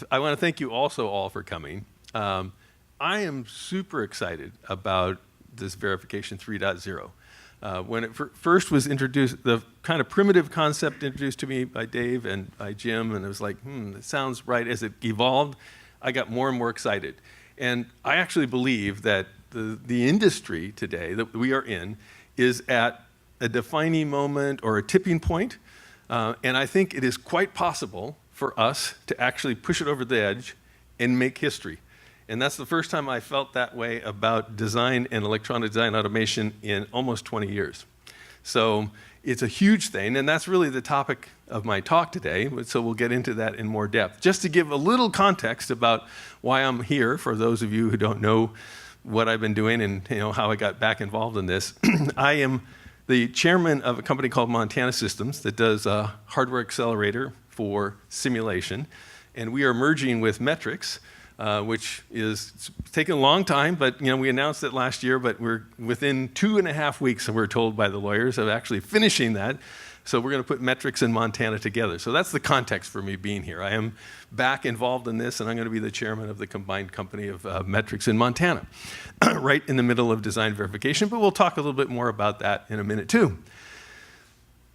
I want to thank you also all for coming. I am super excited about this Verification 3.0. When it first was introduced, the kind of primitive concept introduced to me by Dave and by Jim, and it was like, it sounds right. As it evolved, I got more and more excited. And I actually believe that the industry today that we are in is at a defining moment or a tipping point. And I think it is quite possible for us to actually push it over the edge and make history. And that's the first time I felt that way about design and electronic design automation in almost 20 years. So it's a huge thing, and that's really the topic of my talk today, so we'll get into that in more depth. Just to give a little context about why I'm here, for those of you who don't know what I've been doing and how I got back involved in this, I am the chairman of a company called Montana Systems that does a hardware accelerator for simulation, and we are merging with Metrics, which is taking a long time, but we announced it last year, but we're within 2.5 weeks, we're told by the lawyers, of actually finishing that. So we're going to put Metrics and Montana together. So that's the context for me being here. I am back involved in this, and I'm going to be the chairman of the combined company of Metrics and Montana, right in the middle of design verification, but we'll talk a little bit more about that in a minute too.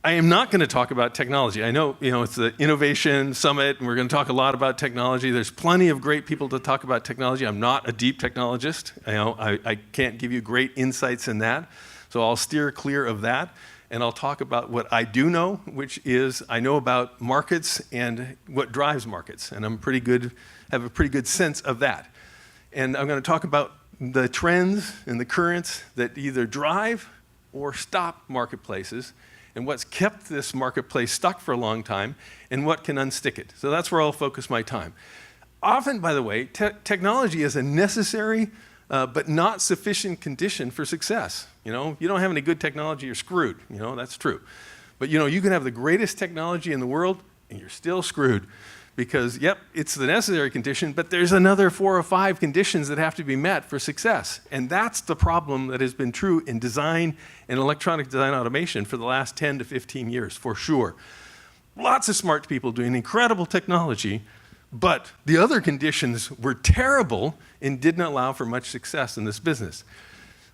I am not going to talk about technology. I know, it's the Innovation Summit, and we're going to talk a lot about technology. There's plenty of great people to talk about technology. I'm not a deep technologist. I can't give you great insights in that, so I'll steer clear of that, and I'll talk about what I do know, which is I know about markets and what drives markets, and have a pretty good sense of that. And I'm going to talk about the trends and the currents that either drive or stop marketplaces, and what's kept this marketplace stuck for a long time, and what can unstick it. So that's where I'll focus my time. Often, by the way, technology is a necessary but not sufficient condition for success. You don't have any good technology, you're screwed. That's true. But you can have the greatest technology in the world, and you're still screwed. Because, yep, it's the necessary condition, but there's another 4 or 5 conditions that have to be met for success. And that's the problem that has been true in design and electronic design automation for the last 10 to 15 years, for sure. Lots of smart people doing incredible technology, but the other conditions were terrible and didn't allow for much success in this business.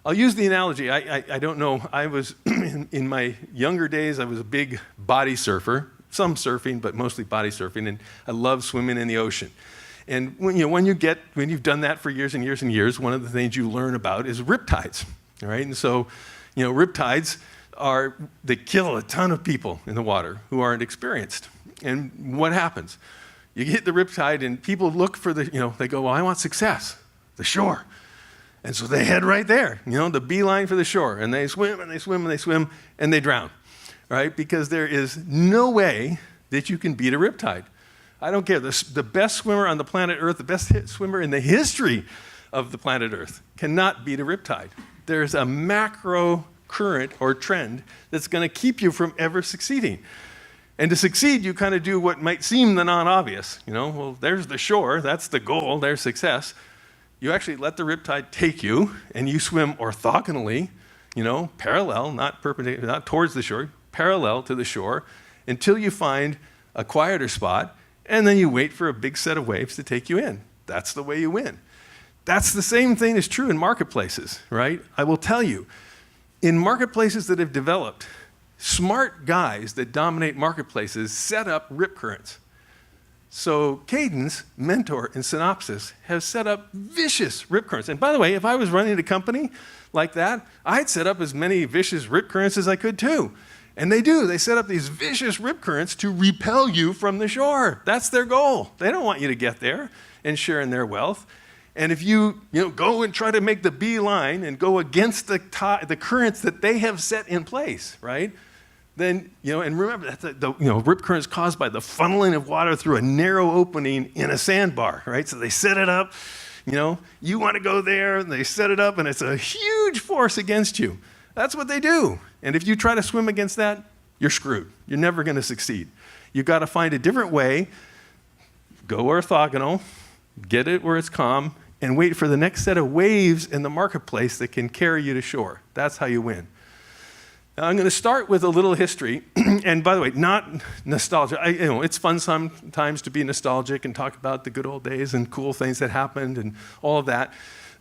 I'll use the analogy. I don't know. I was, in my younger days, I was a big body surfer. Some surfing, but mostly body surfing, and I love swimming in the ocean. And when you've done that for years and years and years, one of the things you learn about is riptides, all right? And so, riptides they kill a ton of people in the water who aren't experienced. And what happens? You hit the riptide, and people look for they go, well, I want success, the shore. And so they head right there, the beeline for the shore, and they swim, and they swim, and they swim, and they drown. Right? Because there is no way that you can beat a riptide. I don't care. The best swimmer on the planet Earth, the best swimmer in the history of the planet Earth cannot beat a riptide. There's a macro current or trend that's going to keep you from ever succeeding. And to succeed, you kind of do what might seem the non-obvious. Well, there's the shore. That's the goal. There's success. You actually let the riptide take you, and you swim orthogonally, parallel, not perpendicular, not towards the shore, parallel to the shore until you find a quieter spot, and then you wait for a big set of waves to take you in. That's the way you win. That's the same thing is true in marketplaces, right? I will tell you, in marketplaces that have developed, smart guys that dominate marketplaces set up rip currents. So Cadence, Mentor, and Synopsys have set up vicious rip currents. And by the way, if I was running a company like that, I'd set up as many vicious rip currents as I could too. And they do. They set up these vicious rip currents to repel you from the shore. That's their goal. They don't want you to get there and share in their wealth. And if you go and try to make the beeline and go against the currents that they have set in place, right? Then, and remember, the rip current is caused by the funneling of water through a narrow opening in a sandbar, right? So they set it up, you want to go there, and they set it up, and it's a huge force against you. That's what they do. And if you try to swim against that, you're screwed. You're never going to succeed. You've got to find a different way, go orthogonal, get it where it's calm, and wait for the next set of waves in the marketplace that can carry you to shore. That's how you win. Now, I'm going to start with a little history, and by the way, not nostalgia. It's fun sometimes to be nostalgic and talk about the good old days and cool things that happened and all of that,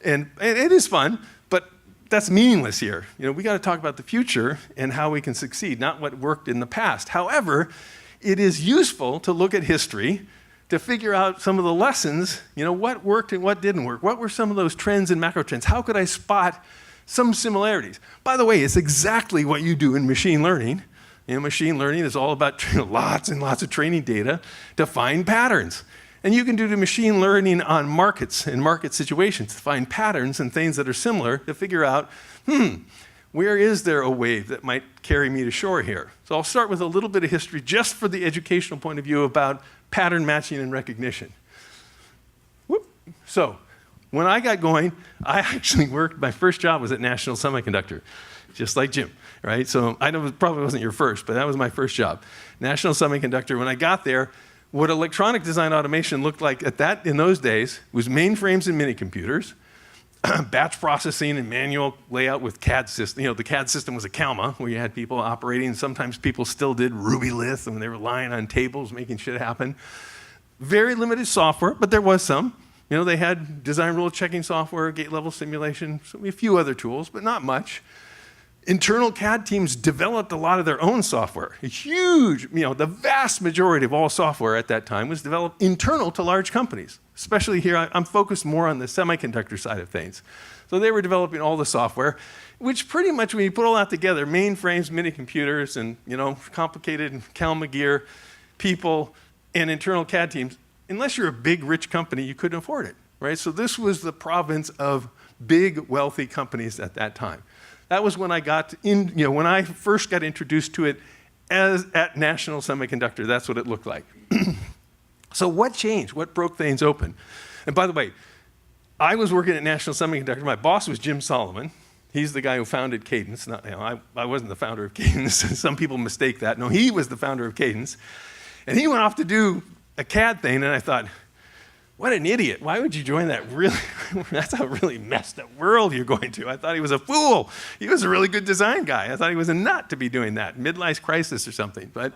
and it is fun, but that's meaningless here. We got to talk about the future and how we can succeed, not what worked in the past. However, it is useful to look at history to figure out some of the lessons, what worked and what didn't work. What were some of those trends and macro trends? How could I spot some similarities? By the way, it's exactly what you do in machine learning. Machine learning is all about lots and lots of training data to find patterns. And you can do the machine learning on markets and market situations to find patterns and things that are similar to figure out, where is there a wave that might carry me to shore here? So I'll start with a little bit of history just for the educational point of view about pattern matching and recognition. So when I got going, I actually worked, my first job was at National Semiconductor, just like Jim, right? So I know it probably wasn't your first, but that was my first job. National Semiconductor, when I got there, what electronic design automation looked like in those days was mainframes and mini computers, batch processing and manual layout with CAD system. The CAD system was a CALMA where you had people operating. Sometimes people still did Rubylith and they were lying on tables making shit happen. Very limited software, but there was some. They had design rule checking software, gate level simulation, a few other tools, but not much. Internal CAD teams developed a lot of their own software. A huge, the vast majority of all software at that time was developed internal to large companies. Especially here, I'm focused more on the semiconductor side of things. So they were developing all the software, which pretty much when you put all that together, mainframes, mini computers, and complicated CALMA gear, people, and internal CAD teams, unless you're a big, rich company, you couldn't afford it, right? So this was the province of big, wealthy companies at that time. That was when I got in, when I first got introduced to it at National Semiconductor, that's what it looked like. So what changed? What broke things open? And by the way, I was working at National Semiconductor. My boss was Jim Solomon. He's the guy who founded Cadence. I wasn't the founder of Cadence. Some people mistake that. No, he was the founder of Cadence. And he went off to do a CAD thing, and I thought, what an idiot. Why would you join that that's a really messed up world you're going to. I thought he was a fool. He was a really good design guy. I thought he was a nut to be doing that, midlife crisis or something. But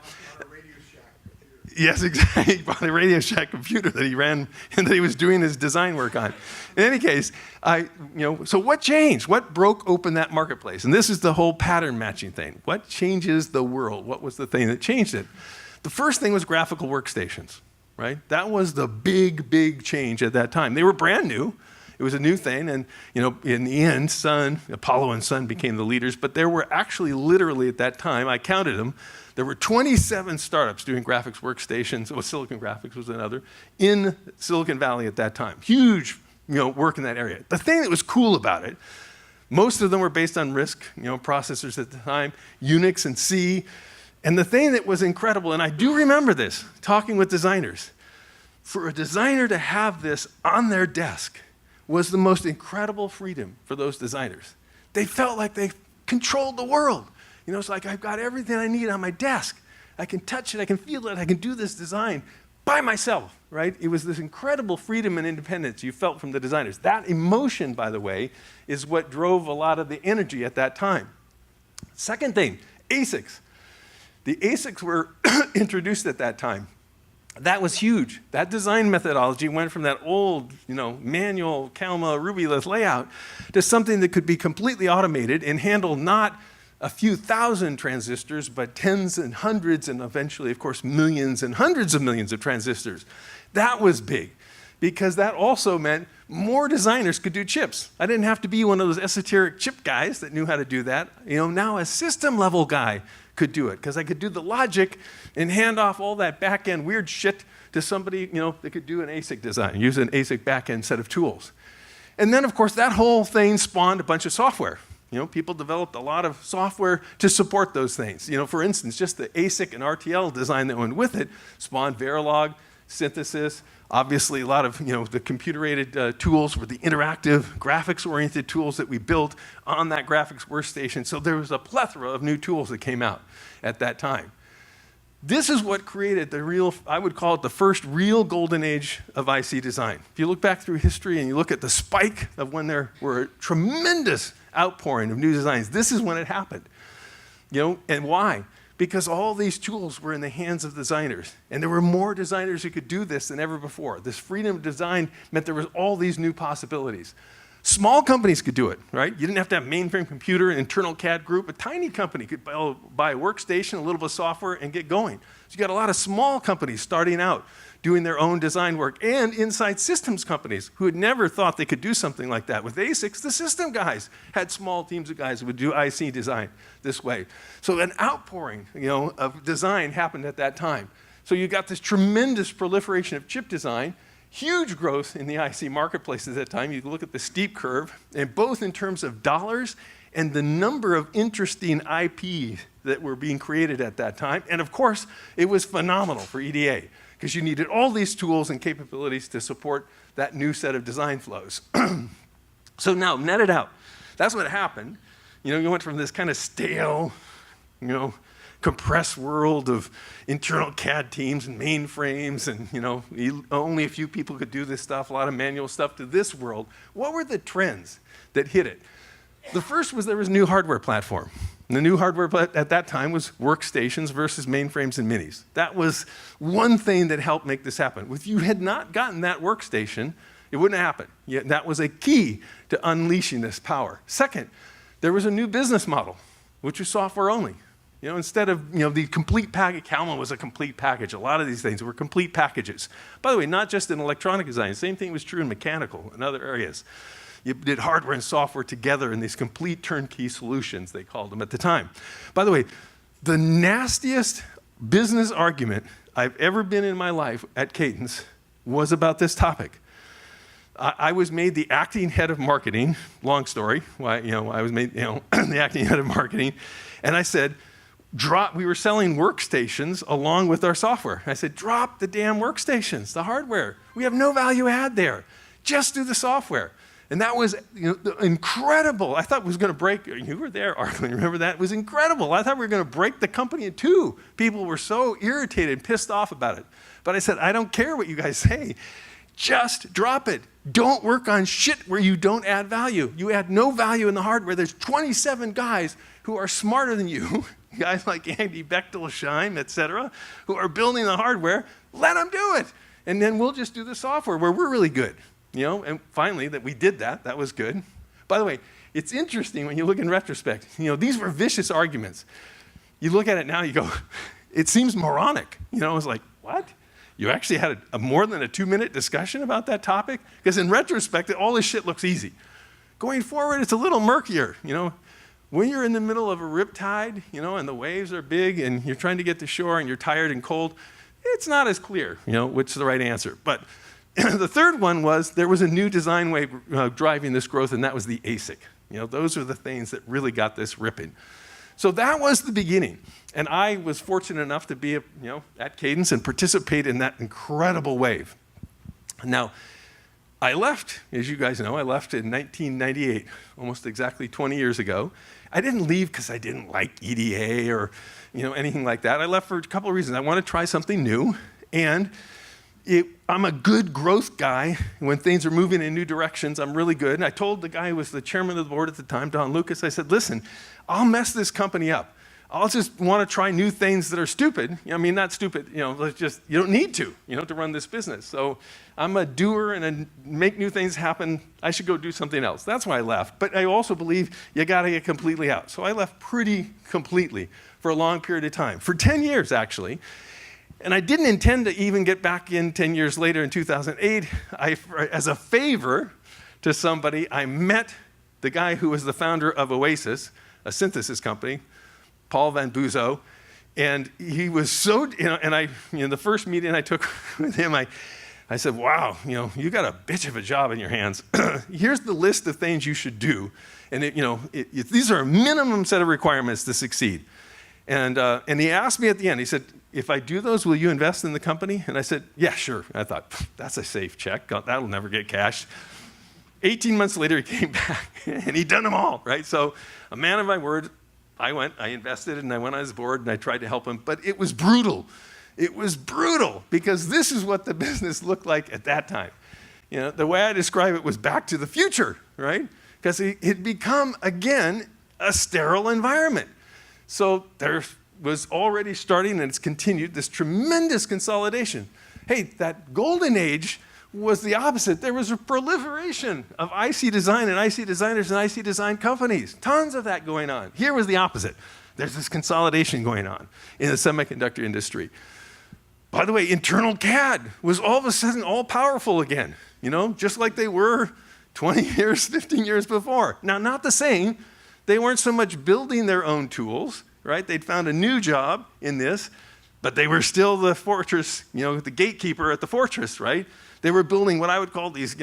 yes, exactly. He bought a Radio Shack computer that he ran and that he was doing his design work on. In any case, so what changed? What broke open that marketplace? And this is the whole pattern matching thing. What changes the world? What was the thing that changed it? The first thing was graphical workstations. Right? That was the big, big change at that time. They were brand new. It was a new thing. And, in the end, Apollo and Sun became the leaders. But there were actually literally at that time, I counted them, there were 27 startups doing graphics workstations. Silicon Graphics was another, in Silicon Valley at that time. Huge, work in that area. The thing that was cool about it, most of them were based on RISC, processors at the time, Unix and C. And the thing that was incredible, and I do remember this, talking with designers, for a designer to have this on their desk was the most incredible freedom for those designers. They felt like they controlled the world. It's like I've got everything I need on my desk. I can touch it, I can feel it, I can do this design by myself, right? It was this incredible freedom and independence you felt from the designers. That emotion, by the way, is what drove a lot of the energy at that time. Second thing, ASICs. The ASICs were introduced at that time. That was huge. That design methodology went from that old, manual CALMA Rubylith layout to something that could be completely automated and handle not a few thousand transistors, but tens and hundreds and eventually, of course, millions and hundreds of millions of transistors. That was big because that also meant more designers could do chips. I didn't have to be one of those esoteric chip guys that knew how to do that. Now a system level guy could do it because I could do the logic and hand off all that back-end weird shit to somebody, that could do an ASIC design, use an ASIC back-end set of tools. And then, of course, that whole thing spawned a bunch of software. People developed a lot of software to support those things. For instance, just the ASIC and RTL design that went with it spawned Verilog, synthesis, obviously a lot of, the computer-aided tools were the interactive, graphics-oriented tools that we built on that graphics workstation. So there was a plethora of new tools that came out at that time. This is what created I would call it the first real golden age of IC design. If you look back through history and you look at the spike of when there were a tremendous outpouring of new designs, this is when it happened. And why? Because all these tools were in the hands of designers, and there were more designers who could do this than ever before. This freedom of design meant there was all these new possibilities. Small companies could do it, right? You didn't have to have mainframe computer, an internal CAD group. A tiny company could buy a workstation, a little bit of software, and get going. So you got a lot of small companies starting out, doing their own design work, and inside systems companies who had never thought they could do something like that. With ASICs, the system guys had small teams of guys who would do IC design this way. So an outpouring, of design happened at that time. So you got this tremendous proliferation of chip design, huge growth in the IC marketplace at that time. You can look at the steep curve, and both in terms of dollars and the number of interesting IP that were being created at that time. And of course, it was phenomenal for EDA, because you needed all these tools and capabilities to support that new set of design flows. So now, net it out. That's what happened. You went from this kind of stale, compressed world of internal CAD teams and mainframes and, only a few people could do this stuff, a lot of manual stuff, to this world. What were the trends that hit it? The first was there was a new hardware platform. And the new hardware at that time was workstations versus mainframes and minis. That was one thing that helped make this happen. If you had not gotten that workstation, it wouldn't happen. Yet that was a key to unleashing this power. Second, there was a new business model, which was software only. Instead of, the complete package, Kalman was a complete package. A lot of these things were complete packages. By the way, not just in electronic design. Same thing was true in mechanical and other areas. You did hardware and software together in these complete turnkey solutions, they called them at the time. By the way, the nastiest business argument I've ever been in my life at Cadence was about this topic. I was made the acting head of marketing, long story, why, I was made, the acting head of marketing, and I said, we were selling workstations along with our software. I said, drop the damn workstations, the hardware. We have no value add there. Just do the software. And that was incredible. I thought it was going to break. You were there, Arlen. Remember that? It was incredible. I thought we were going to break the company in two. People were so irritated and pissed off about it. But I said, I don't care what you guys say. Just drop it. Don't work on shit where you don't add value. You add no value in the hardware. There's 27 guys who are smarter than you, guys like Andy Bechtel-Scheim, et cetera, who are building the hardware. Let them do it. And then we'll just do the software where we're really good. And finally, that we did that. That was good. By the way, it's interesting when you look in retrospect. These were vicious arguments. You look at it now, you go, it seems moronic. I was like, what? You actually had a more than a 2-minute discussion about that topic? Because in retrospect, all this shit looks easy. Going forward, it's a little murkier. When you're in the middle of a riptide, and the waves are big, and you're trying to get to shore, and you're tired and cold, it's not as clear, which is the right answer. But the third one was there was a new design wave driving this growth, and that was the ASIC. Those are the things that really got this ripping. So that was the beginning. And I was fortunate enough to be at Cadence and participate in that incredible wave. Now, I left, as you guys know, I left in 1998, almost exactly 20 years ago. I didn't leave because I didn't like EDA or anything like that. I left for a couple of reasons. I want to try something new, and I'm a good growth guy. When things are moving in new directions, I'm really good. And I told the guy who was the chairman of the board at the time, Don Lucas, I said, listen, I'll mess this company up. I'll just want to try new things that are stupid. Not stupid, let's just, you don't need to run this business. So I'm a doer and make new things happen. I should go do something else. That's why I left. But I also believe you got to get completely out. So I left pretty completely for a long period of time, for 10 years actually. And I didn't intend to even get back in 10 years later in 2008. As a favor to somebody, I met the guy who was the founder of Oasis, a synthesis company, Paul Van Buzo, and he was so, the first meeting I took with him, I said, wow, you got a bitch of a job in your hands. Here's the list of things you should do. And these are a minimum set of requirements to succeed. And he asked me at the end, he said, if I do those, will you invest in the company? And I said, yeah, sure. I thought, that's a safe check. That'll never get cashed. 18 months later, he came back, and he'd done them all, right? So a man of my word, I invested, and I went on his board, and I tried to help him. But it was brutal. It was brutal, because this is what the business looked like at that time. The way I describe it was back to the future, right? Because it had become, again, a sterile environment. So there was already starting, and it's continued, this tremendous consolidation. Hey, that golden age was the opposite. There was a proliferation of IC design and IC designers and IC design companies. Tons of that going on. Here was the opposite. There's this consolidation going on in the semiconductor industry. By the way, internal CAD was all of a sudden all powerful again, just like they were 20 years, 15 years before. Now, not the same. They weren't so much building their own tools, right? They'd found a new job in this, but they were still the fortress, the gatekeeper at the fortress, right? They were building what I would call these,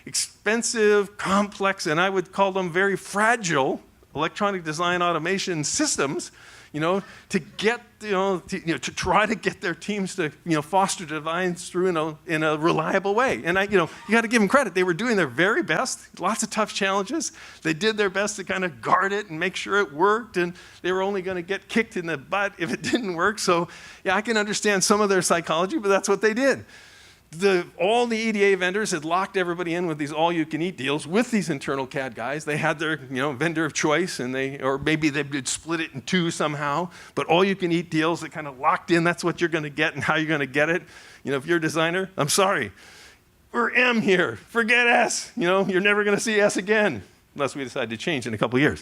expensive, complex, and I would call them very fragile electronic design automation systems, to get, to try to get their teams to, foster designs through in a reliable way. And you got to give them credit. They were doing their very best. Lots of tough challenges. They did their best to kind of guard it and make sure it worked. And they were only going to get kicked in the butt if it didn't work. So yeah, I can understand some of their psychology, but that's what they did. All the EDA vendors had locked everybody in with these all-you-can-eat deals with these internal CAD guys. They had their vendor of choice, or maybe they would split it in two somehow, but all-you-can-eat deals that kind of locked in, that's what you're going to get and how you're going to get it. If you're a designer, I'm sorry. We're M here. Forget S. You're never going to see S again, unless we decide to change in a couple of years.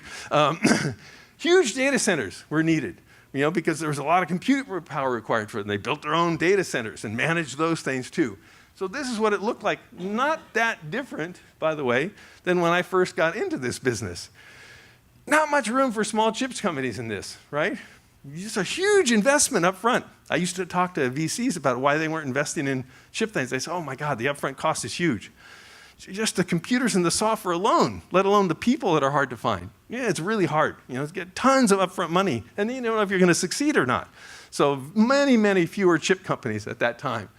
Huge data centers were needed. Because there was a lot of compute power required for them. They built their own data centers and managed those things too. So this is what it looked like. Not that different, by the way, than when I first got into this business. Not much room for small chips companies in this, right? Just a huge investment up front. I used to talk to VCs about why they weren't investing in chip things. They say, oh my God, the upfront cost is huge. Just the computers and the software alone, let alone the people that are hard to find. Yeah, it's really hard. To get tons of upfront money, and then you don't know if you're going to succeed or not. So many, many fewer chip companies at that time.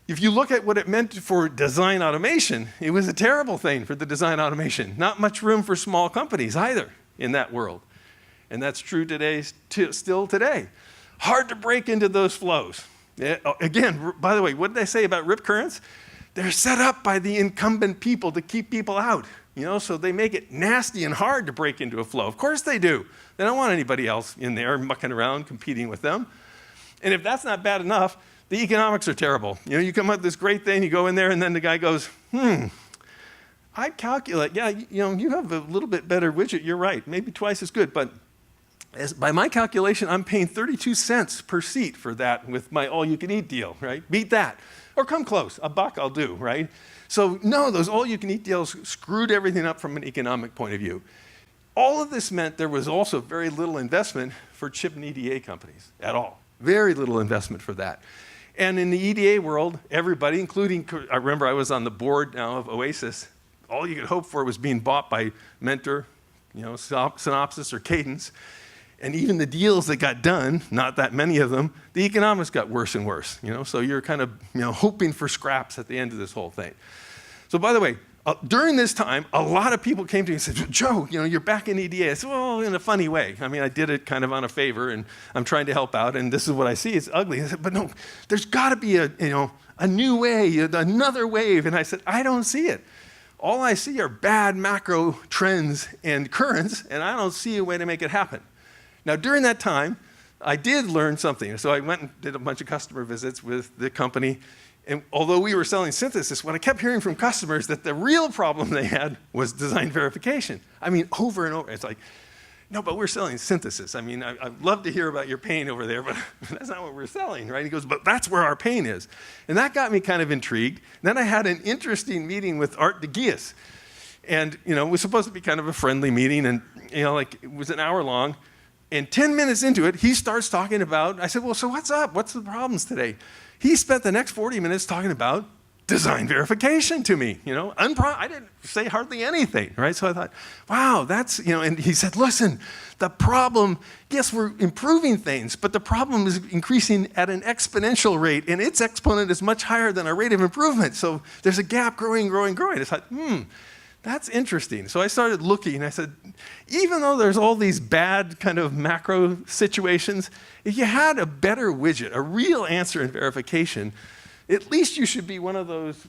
If you look at what it meant for design automation, it was a terrible thing for the design automation. Not much room for small companies either in that world. And that's true today, still today. Hard to break into those flows. Again, by the way, what did I say about rip currents? They're set up by the incumbent people to keep people out, so they make it nasty and hard to break into a flow. Of course they do. They don't want anybody else in there mucking around, competing with them. And if that's not bad enough, the economics are terrible. You come up with this great thing, you go in there, and then the guy goes, I calculate, yeah, you have a little bit better widget, you're right, maybe twice as good, but by my calculation, I'm paying 32 cents per seat for that with my all-you-can-eat deal, right? Beat that. Or come close, $1 I'll do, right? So no, those all-you-can-eat deals screwed everything up from an economic point of view. All of this meant there was also very little investment for chip and EDA companies at all. Very little investment for that. And in the EDA world, everybody, including, I remember I was on the board now of Oasis, all you could hope for was being bought by Mentor, Synopsys or Cadence. And even the deals that got done, not that many of them, the economics got worse and worse. So you're kind of hoping for scraps at the end of this whole thing. So by the way, during this time, a lot of people came to me and said, Joe, you're back in EDA. I said, well, in a funny way. I mean, I did it kind of on a favor, and I'm trying to help out, and this is what I see. It's ugly. I said, but no, there's got to be a new way, another wave. And I said, I don't see it. All I see are bad macro trends and currents, and I don't see a way to make it happen. Now, during that time, I did learn something. So I went and did a bunch of customer visits with the company. And although we were selling synthesis, what I kept hearing from customers that the real problem they had was design verification. I mean, over and over. It's like, no, but we're selling synthesis. I mean, I'd love to hear about your pain over there, but that's not what we're selling, right? He goes, but that's where our pain is. And that got me kind of intrigued. Then I had an interesting meeting with Art de Geus. And, it was supposed to be kind of a friendly meeting. And, it was an hour long. And 10 minutes into it, he starts talking about, I said, well, so what's up? What's the problems today? He spent the next 40 minutes talking about design verification to me, I didn't say hardly anything, right? So I thought, wow, that's, and he said, listen, the problem, yes, we're improving things, but the problem is increasing at an exponential rate, and its exponent is much higher than our rate of improvement. So there's a gap growing. I thought, that's interesting. So I started looking, and I said, even though there's all these bad kind of macro situations, if you had a better widget, a real answer in verification, at least you should be one of those,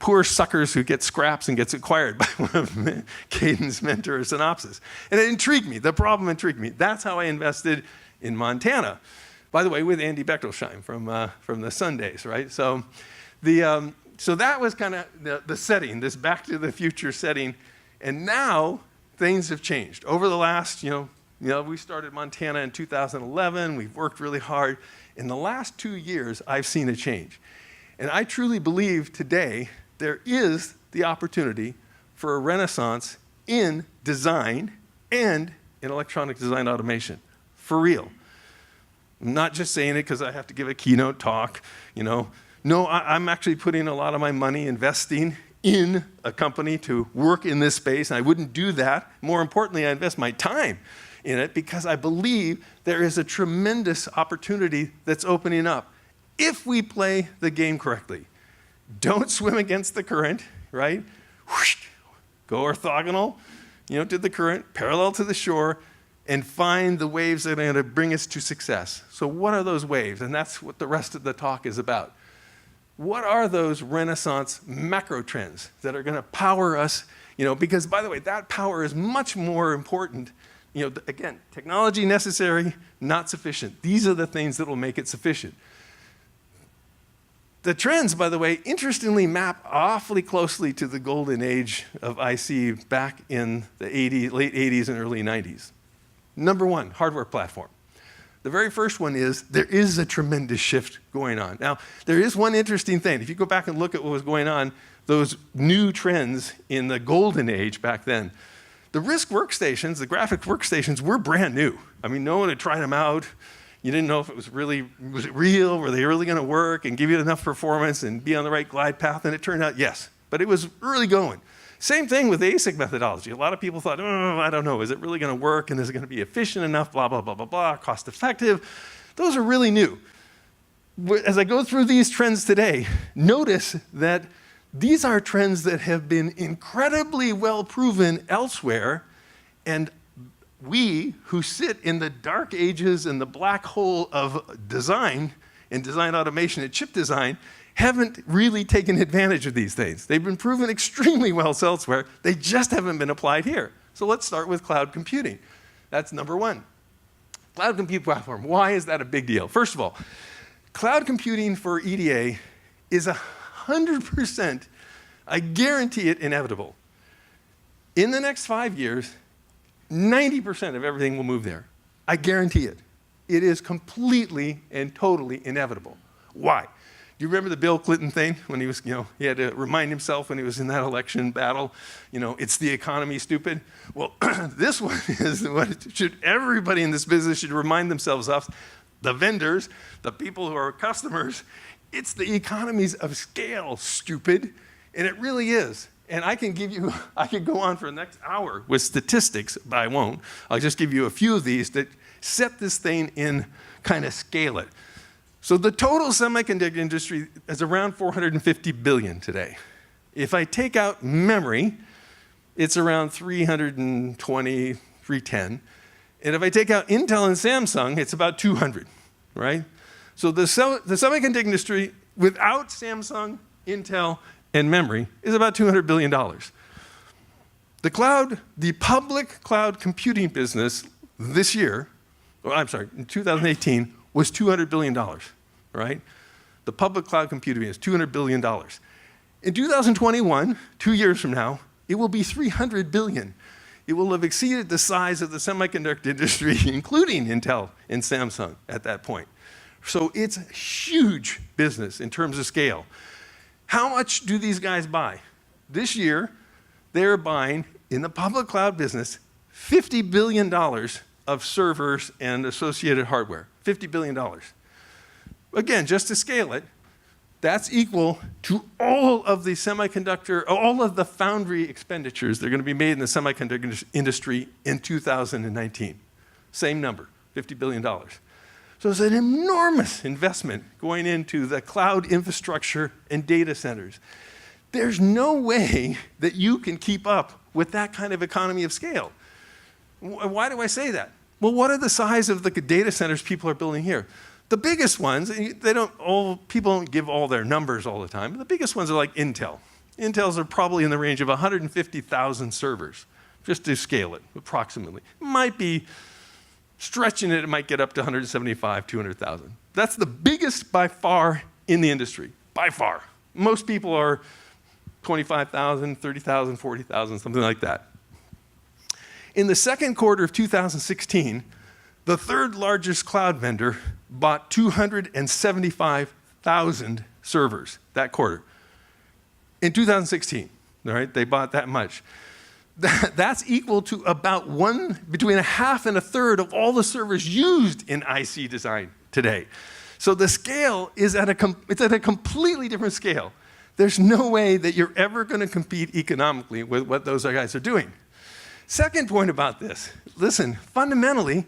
poor suckers who get scraps and gets acquired by one of Cadence, Mentor, or Synopsys. And it intrigued me. The problem intrigued me. That's how I invested in Montana. By the way, with Andy Bechtolsheim from the Sundays, right? So that was kind of the setting, this Back to the Future setting. And now things have changed. Over the last, we started Montana in 2011. We've worked really hard. In the last 2 years, I've seen a change. And I truly believe today there is the opportunity for a renaissance in design and in electronic design automation, for real. I'm not just saying it because I have to give a keynote talk, No, I'm actually putting a lot of my money investing in a company to work in this space, and I wouldn't do that. More importantly, I invest my time in it because I believe there is a tremendous opportunity that's opening up if we play the game correctly. Don't swim against the current, right? Whoosh, go orthogonal, to the current, parallel to the shore, and find the waves that are going to bring us to success. So what are those waves? And that's what the rest of the talk is about. What are those Renaissance macro trends that are going to power us? Because, by the way, that power is much more important. Again, technology necessary, not sufficient. These are the things that will make it sufficient. The trends, by the way, interestingly map awfully closely to the golden age of IC back in the late 80s and early 90s. Number one, hardware platform. The very first one is there is a tremendous shift going on. Now, there is one interesting thing. If you go back and look at what was going on, those new trends in the golden age back then, the RISC workstations, the graphics workstations, were brand new. I mean, no one had tried them out. You didn't know if it was it real? Were they really going to work and give you enough performance and be on the right glide path? And it turned out, yes. But it was early going. Same thing with the ASIC methodology. A lot of people thought, I don't know, is it really going to work? And is it going to be efficient enough? Blah, blah, blah, blah, blah, cost effective. Those are really new. As I go through these trends today, notice that these are trends that have been incredibly well proven elsewhere, and we who sit in the dark ages and the black hole of design and design automation and chip design haven't really taken advantage of these things. They've been proven extremely well elsewhere. They just haven't been applied here. So let's start with cloud computing. That's number one. Cloud compute platform. Why is that a big deal? First of all, cloud computing for EDA is 100%, I guarantee it, inevitable. In the next 5 years, 90% of everything will move there. I guarantee it. It is completely and totally inevitable. Why? Do you remember the Bill Clinton thing when he was, he had to remind himself when he was in that election battle, it's the economy, stupid? Well, this one is what everybody in this business should remind themselves of. The vendors, the people who are customers, it's the economies of scale, stupid. And it really is. And I could go on for the next hour with statistics, but I won't. I'll just give you a few of these that set this thing in, kind of scale it. So the total semiconductor industry is around $450 billion today. If I take out memory, it's around 320, 310. And if I take out Intel and Samsung, it's about 200, right? So the semiconductor industry without Samsung, Intel, and memory is about $200 billion. The public cloud computing business this year, in 2018, was $200 billion, right? The public cloud computing is $200 billion. In 2021, 2 years from now, it will be $300 billion. It will have exceeded the size of the semiconductor industry, including Intel and Samsung at that point. So it's a huge business in terms of scale. How much do these guys buy? This year, they're buying, in the public cloud business, $50 billion of servers and associated hardware. $50 billion. Again, just to scale it, that's equal to all of the foundry expenditures that are going to be made in the semiconductor industry in 2019. Same number, $50 billion. So it's an enormous investment going into the cloud infrastructure and data centers. There's no way that you can keep up with that kind of economy of scale. Why do I say that? Well, what are the size of the data centers people are building here? The biggest ones, people don't give all their numbers all the time, but the biggest ones are like Intel. Intel's are probably in the range of 150,000 servers, just to scale it, approximately. Might be stretching it, it might get up to 175, 200,000. That's the biggest by far in the industry, by far. Most people are 25,000, 30,000, 40,000, something like that. In the second quarter of 2016, the third largest cloud vendor bought 275,000 servers that quarter. In 2016, all right, they bought that much. That's equal to about between a half and a third of all the servers used in IC design today. So the scale is at a completely different scale. There's no way that you're ever going to compete economically with what those guys are doing. Second point about this, listen, fundamentally,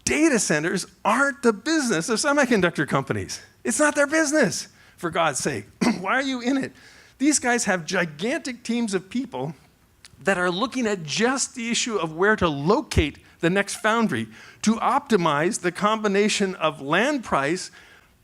data centers aren't the business of semiconductor companies. It's not their business, for God's sake. Why are you in it? These guys have gigantic teams of people that are looking at just the issue of where to locate the next foundry to optimize the combination of land price,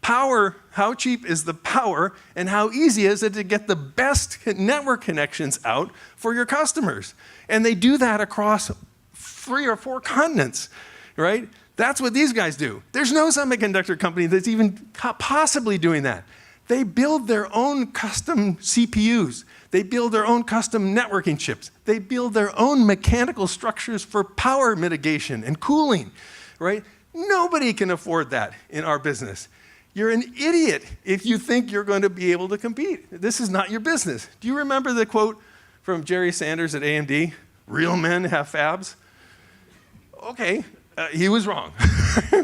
power, how cheap is the power, and how easy is it to get the best network connections out for your customers. And they do that across 3 or 4 continents, right? That's what these guys do. There's no semiconductor company that's even possibly doing that. They build their own custom CPUs. They build their own custom networking chips. They build their own mechanical structures for power mitigation and cooling, right? Nobody can afford that in our business. You're an idiot if you think you're going to be able to compete. This is not your business. Do you remember the quote from Jerry Sanders at AMD? Real men have fabs? Okay, he was wrong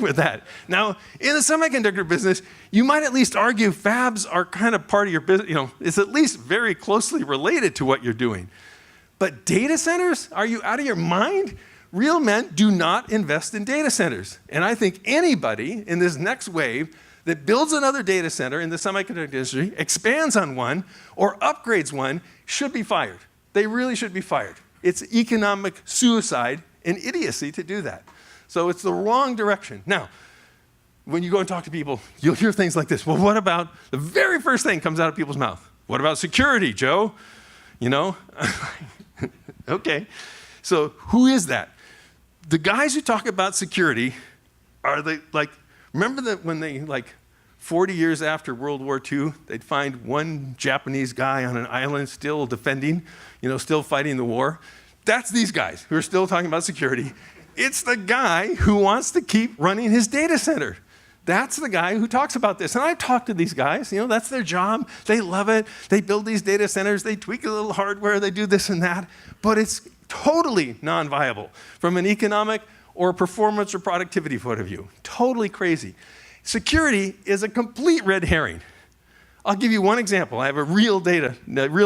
with that. Now, in the semiconductor business, you might at least argue fabs are kind of part of your business. You know, it's at least very closely related to what you're doing. But data centers? Are you out of your mind? Real men do not invest in data centers. And I think anybody in this next wave that builds another data center in the semiconductor industry, expands on one, or upgrades one, should be fired. They really should be fired. It's economic suicide and idiocy to do that. So it's the wrong direction. Now, when you go and talk to people, you'll hear things like this. Well, what about, the very first thing comes out of people's mouth. What about security, Joe? You know? Okay. So who is that? The guys who talk about security are the, like, remember that when they, 40 years after World War II, they'd find one Japanese guy on an island still defending, still fighting the war? That's these guys who are still talking about security. It's the guy who wants to keep running his data center. That's the guy who talks about this. And I've talked to these guys, that's their job. They love it. They build these data centers. They tweak a little hardware. They do this and that. But it's totally non-viable from an economic or performance or productivity point of view. Totally crazy. Security is a complete red herring. I'll give you one example. I have a real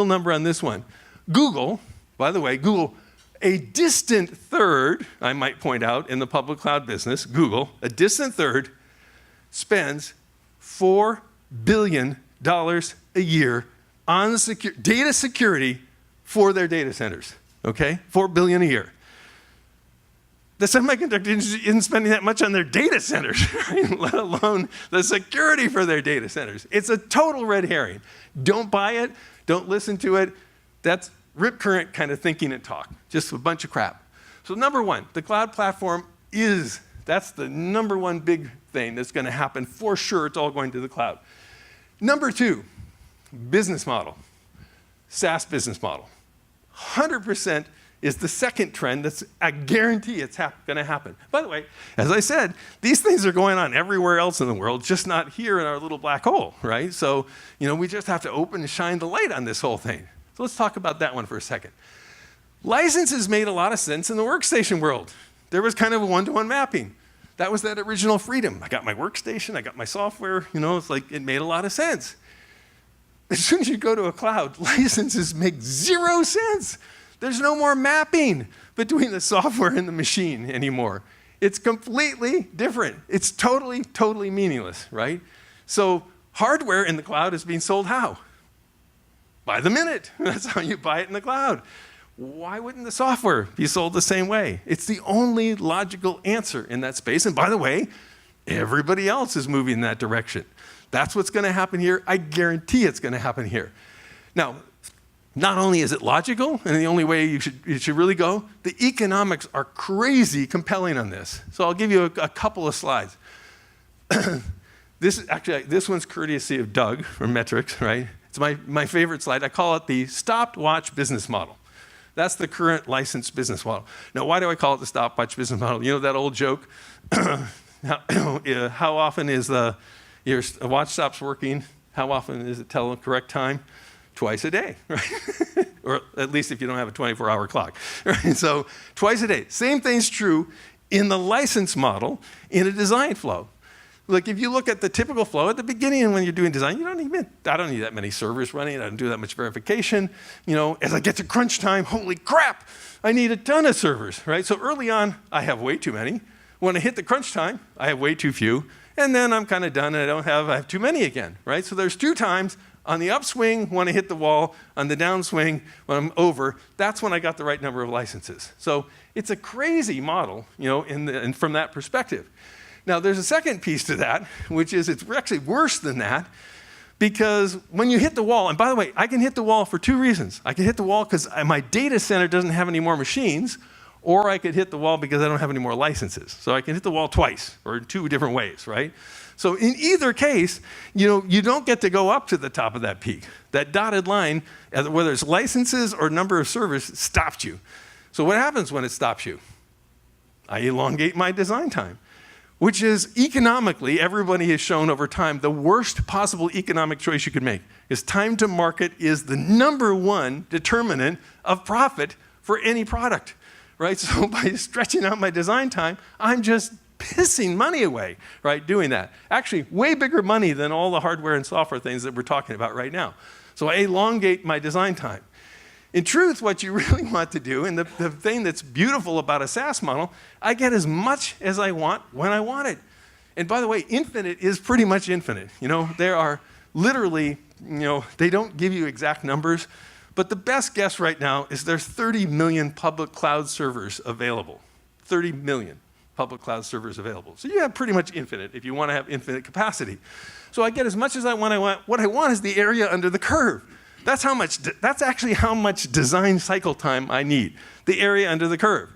number on this one. Google, by the way, Google, a distant third, I might point out, in the public cloud business, Google, a distant third, spends $4 billion a year on data security for their data centers, okay? $4 billion a year. The semiconductor industry isn't spending that much on their data centers, right? Let alone the security for their data centers. It's a total red herring. Don't buy it. Don't listen to it. That's rip current kind of thinking and talk. Just a bunch of crap. So number one, the cloud platform that's the number one big thing that's going to happen for sure. It's all going to the cloud. Number two, business model. SaaS business model. 100% is the second trend that's, I guarantee it's going to happen. By the way, as I said, these things are going on everywhere else in the world, just not here in our little black hole, right? So, we just have to open and shine the light on this whole thing. So let's talk about that one for a second. Licenses made a lot of sense in the workstation world. There was kind of a one-to-one mapping. That was that original freedom. I got my workstation, I got my software, it's like it made a lot of sense. As soon as you go to a cloud, licenses make 0 sense. There's no more mapping between the software and the machine anymore. It's completely different. It's totally, totally meaningless, right? So hardware in the cloud is being sold how? By the minute. That's how you buy it in the cloud. Why wouldn't the software be sold the same way? It's the only logical answer in that space. And by the way, everybody else is moving in that direction. That's what's going to happen here. I guarantee it's going to happen here. Now, Not only is it logical and the only way you should really go, the economics are crazy compelling on this. So I'll give you a couple of slides. This one's courtesy of Doug from Metrics, right? It's my favorite slide. I call it the stopwatch business model. That's the current licensed business model. Now, why do I call it the stopwatch business model? You know that old joke? How often is your watch stops working? How often is it tell the correct time? Twice a day, right? Or at least if you don't have a 24-hour clock, right? So twice a day. Same thing's true in the license model in a design flow. Look, if you look at the typical flow, at the beginning when you're doing design, I don't need that many servers running. I don't do that much verification. As I get to crunch time, holy crap, I need a ton of servers, right? So early on, I have way too many. When I hit the crunch time, I have way too few. And then I'm kind of done and I have too many again, right? So there's 2 times. On the upswing, when I hit the wall, on the downswing, when I'm over, that's when I got the right number of licenses. So it's a crazy model, and from that perspective. Now, there's a second piece to that, which is it's actually worse than that, because when you hit the wall, and by the way, I can hit the wall for 2 reasons. I can hit the wall because my data center doesn't have any more machines, or I could hit the wall because I don't have any more licenses. So I can hit the wall twice, or in 2 different ways, right? So in either case, you don't get to go up to the top of that peak. That dotted line, whether it's licenses or number of servers, stops you. So what happens when it stops you? I elongate my design time, which is economically, everybody has shown over time, the worst possible economic choice you could make is time to market is the #1 determinant of profit for any product, right? So by stretching out my design time, I'm just pissing money away, right, doing that. Actually, way bigger money than all the hardware and software things that we're talking about right now. So I elongate my design time. In truth, what you really want to do, and the thing that's beautiful about a SaaS model, I get as much as I want when I want it. And by the way, infinite is pretty much infinite. There are literally, they don't give you exact numbers, but the best guess right now is there's 30 million public cloud servers available. 30 million. Public cloud servers available. So you have pretty much infinite if you want to have infinite capacity. So I get as much as I want. What I want is the area under the curve. That's actually how much design cycle time I need, the area under the curve.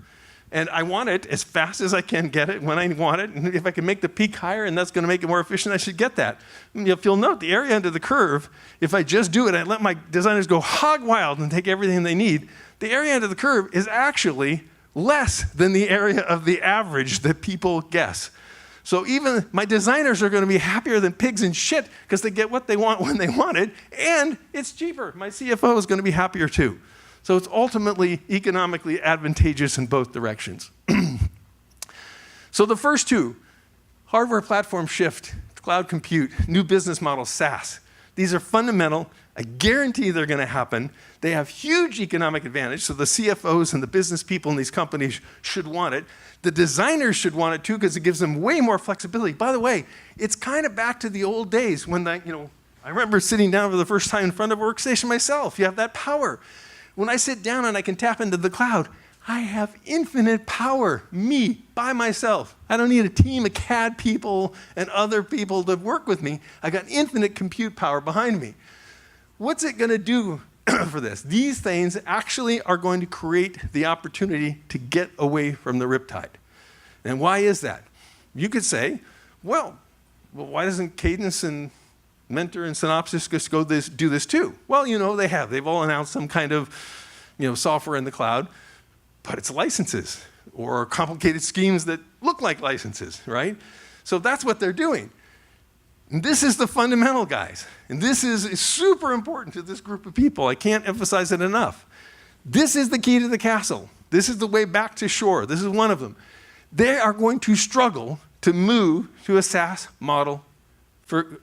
And I want it as fast as I can get it when I want it. And if I can make the peak higher and that's going to make it more efficient, I should get that. If you'll note, the area under the curve, if I just do it, I let my designers go hog wild and take everything they need, the area under the curve is actually less than the area of the average that people guess. So even my designers are going to be happier than pigs in shit because they get what they want when they want it, and it's cheaper. My CFO is going to be happier too. So it's ultimately economically advantageous in both directions. So the first 2, hardware platform shift, cloud compute, new business model, SaaS. These are fundamental. I guarantee they're going to happen. They have huge economic advantage, so the CFOs and the business people in these companies should want it. The designers should want it too because it gives them way more flexibility. By the way, it's kind of back to the old days when I remember sitting down for the first time in front of a workstation myself. You have that power. When I sit down and I can tap into the cloud, I have infinite power, me, by myself. I don't need a team of CAD people and other people to work with me. I got infinite compute power behind me. What's it going to do for this? These things actually are going to create the opportunity to get away from the riptide. And why is that? You could say, well, why doesn't Cadence and Mentor and Synopsys just do this too? Well, they have. They've all announced some kind of software in the cloud, but it's licenses or complicated schemes that look like licenses, right? So that's what they're doing. And this is the fundamental, guys. And this is super important to this group of people. I can't emphasize it enough. This is the key to the castle. This is the way back to shore. This is one of them. They are going to struggle to move to a SaaS model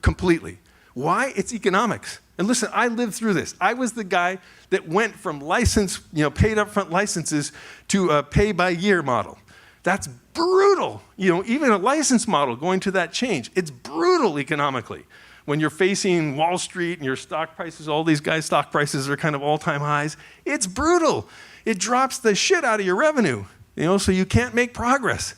completely. Why? It's economics. And listen, I lived through this. I was the guy that went from paid upfront licenses to a pay-by-year model. That's brutal. Even a license model going to that change, it's brutal economically. When you're facing Wall Street and your stock prices, all these guys' stock prices are kind of all-time highs, it's brutal. It drops the shit out of your revenue, so you can't make progress.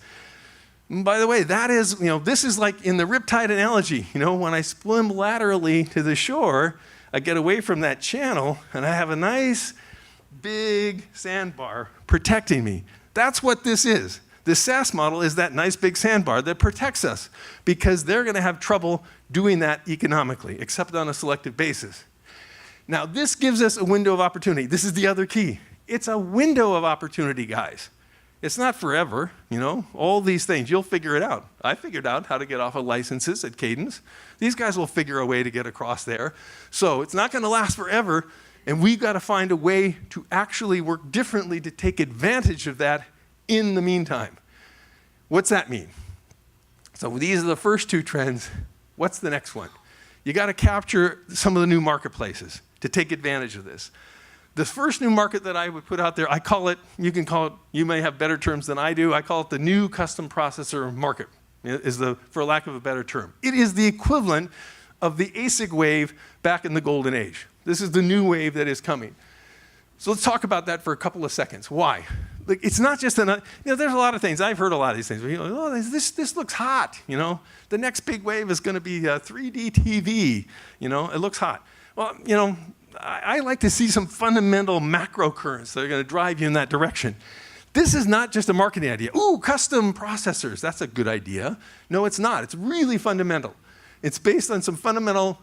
And by the way, that is, this is like in the riptide analogy. When I swim laterally to the shore, I get away from that channel, and I have a nice big sandbar protecting me. That's what this is. The SaaS model is that nice big sandbar that protects us, because they're going to have trouble doing that economically, except on a selective basis. Now, this gives us a window of opportunity. This is the other key. It's a window of opportunity, guys. It's not forever, all these things. You'll figure it out. I figured out how to get off of licenses at Cadence. These guys will figure a way to get across there. So it's not going to last forever, and we've got to find a way to actually work differently to take advantage of that in the meantime. What's that mean? So these are the first two trends. What's the next one? You got to capture some of the new marketplaces to take advantage of this. The first new market that I would put out there, I call it, you may have better terms than I do, I call it the new custom processor market, for lack of a better term. It is the equivalent of the ASIC wave back in the golden age. This is the new wave that is coming. So let's talk about that for a couple of seconds. Why? It's not just there's a lot of things. I've heard a lot of these things. This looks hot. The next big wave is going to be 3D TV. It looks hot. Well, I like to see some fundamental macro currents that are going to drive you in that direction. This is not just a marketing idea. Ooh, custom processors. That's a good idea. No, it's not. It's really fundamental. It's based on some fundamental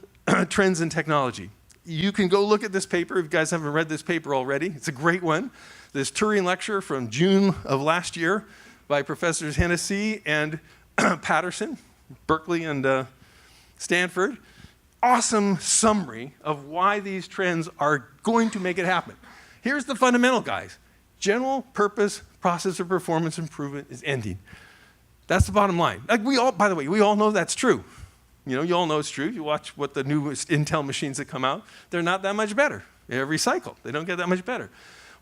trends in technology. You can go look at this paper if you guys haven't read this paper already. It's a great one. This Turing lecture from June of last year by Professors Hennessy and Patterson, Berkeley and Stanford. Awesome summary of why these trends are going to make it happen. Here's the fundamental, guys. General purpose processor performance improvement is ending. That's the bottom line. By the way, we all know that's true. You all know it's true. You watch what the newest Intel machines that come out, they're not that much better. Every cycle, they don't get that much better.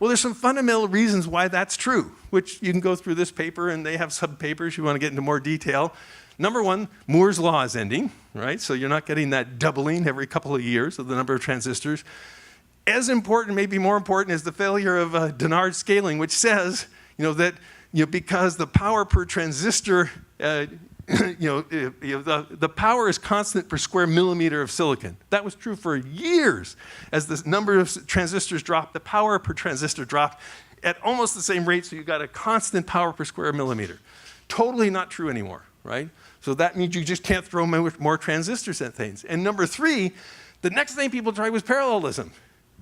Well, there's some fundamental reasons why that's true, which you can go through this paper, and they have sub-papers you want to get into more detail. Number one, Moore's law is ending, right? So you're not getting that doubling every couple of years of the number of transistors. As important, maybe more important, is the failure of Dennard scaling, which says, that because the power per transistor, the power is constant per square millimeter of silicon. That was true for years. As the number of transistors dropped, the power per transistor dropped at almost the same rate, so you got a constant power per square millimeter. Totally not true anymore, right? So that means you just can't throw more transistors at things. And number three, the next thing people tried was parallelism,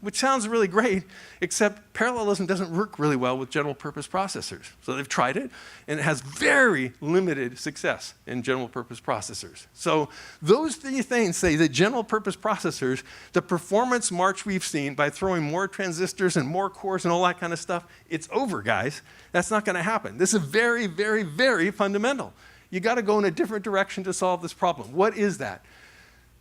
which sounds really great, except parallelism doesn't work really well with general purpose processors. So they've tried it, and it has very limited success in general purpose processors. So those three things say that general purpose processors, the performance march we've seen by throwing more transistors and more cores and all that kind of stuff, it's over, guys. That's not going to happen. This is very, very, very fundamental. You got to go in a different direction to solve this problem. What is that?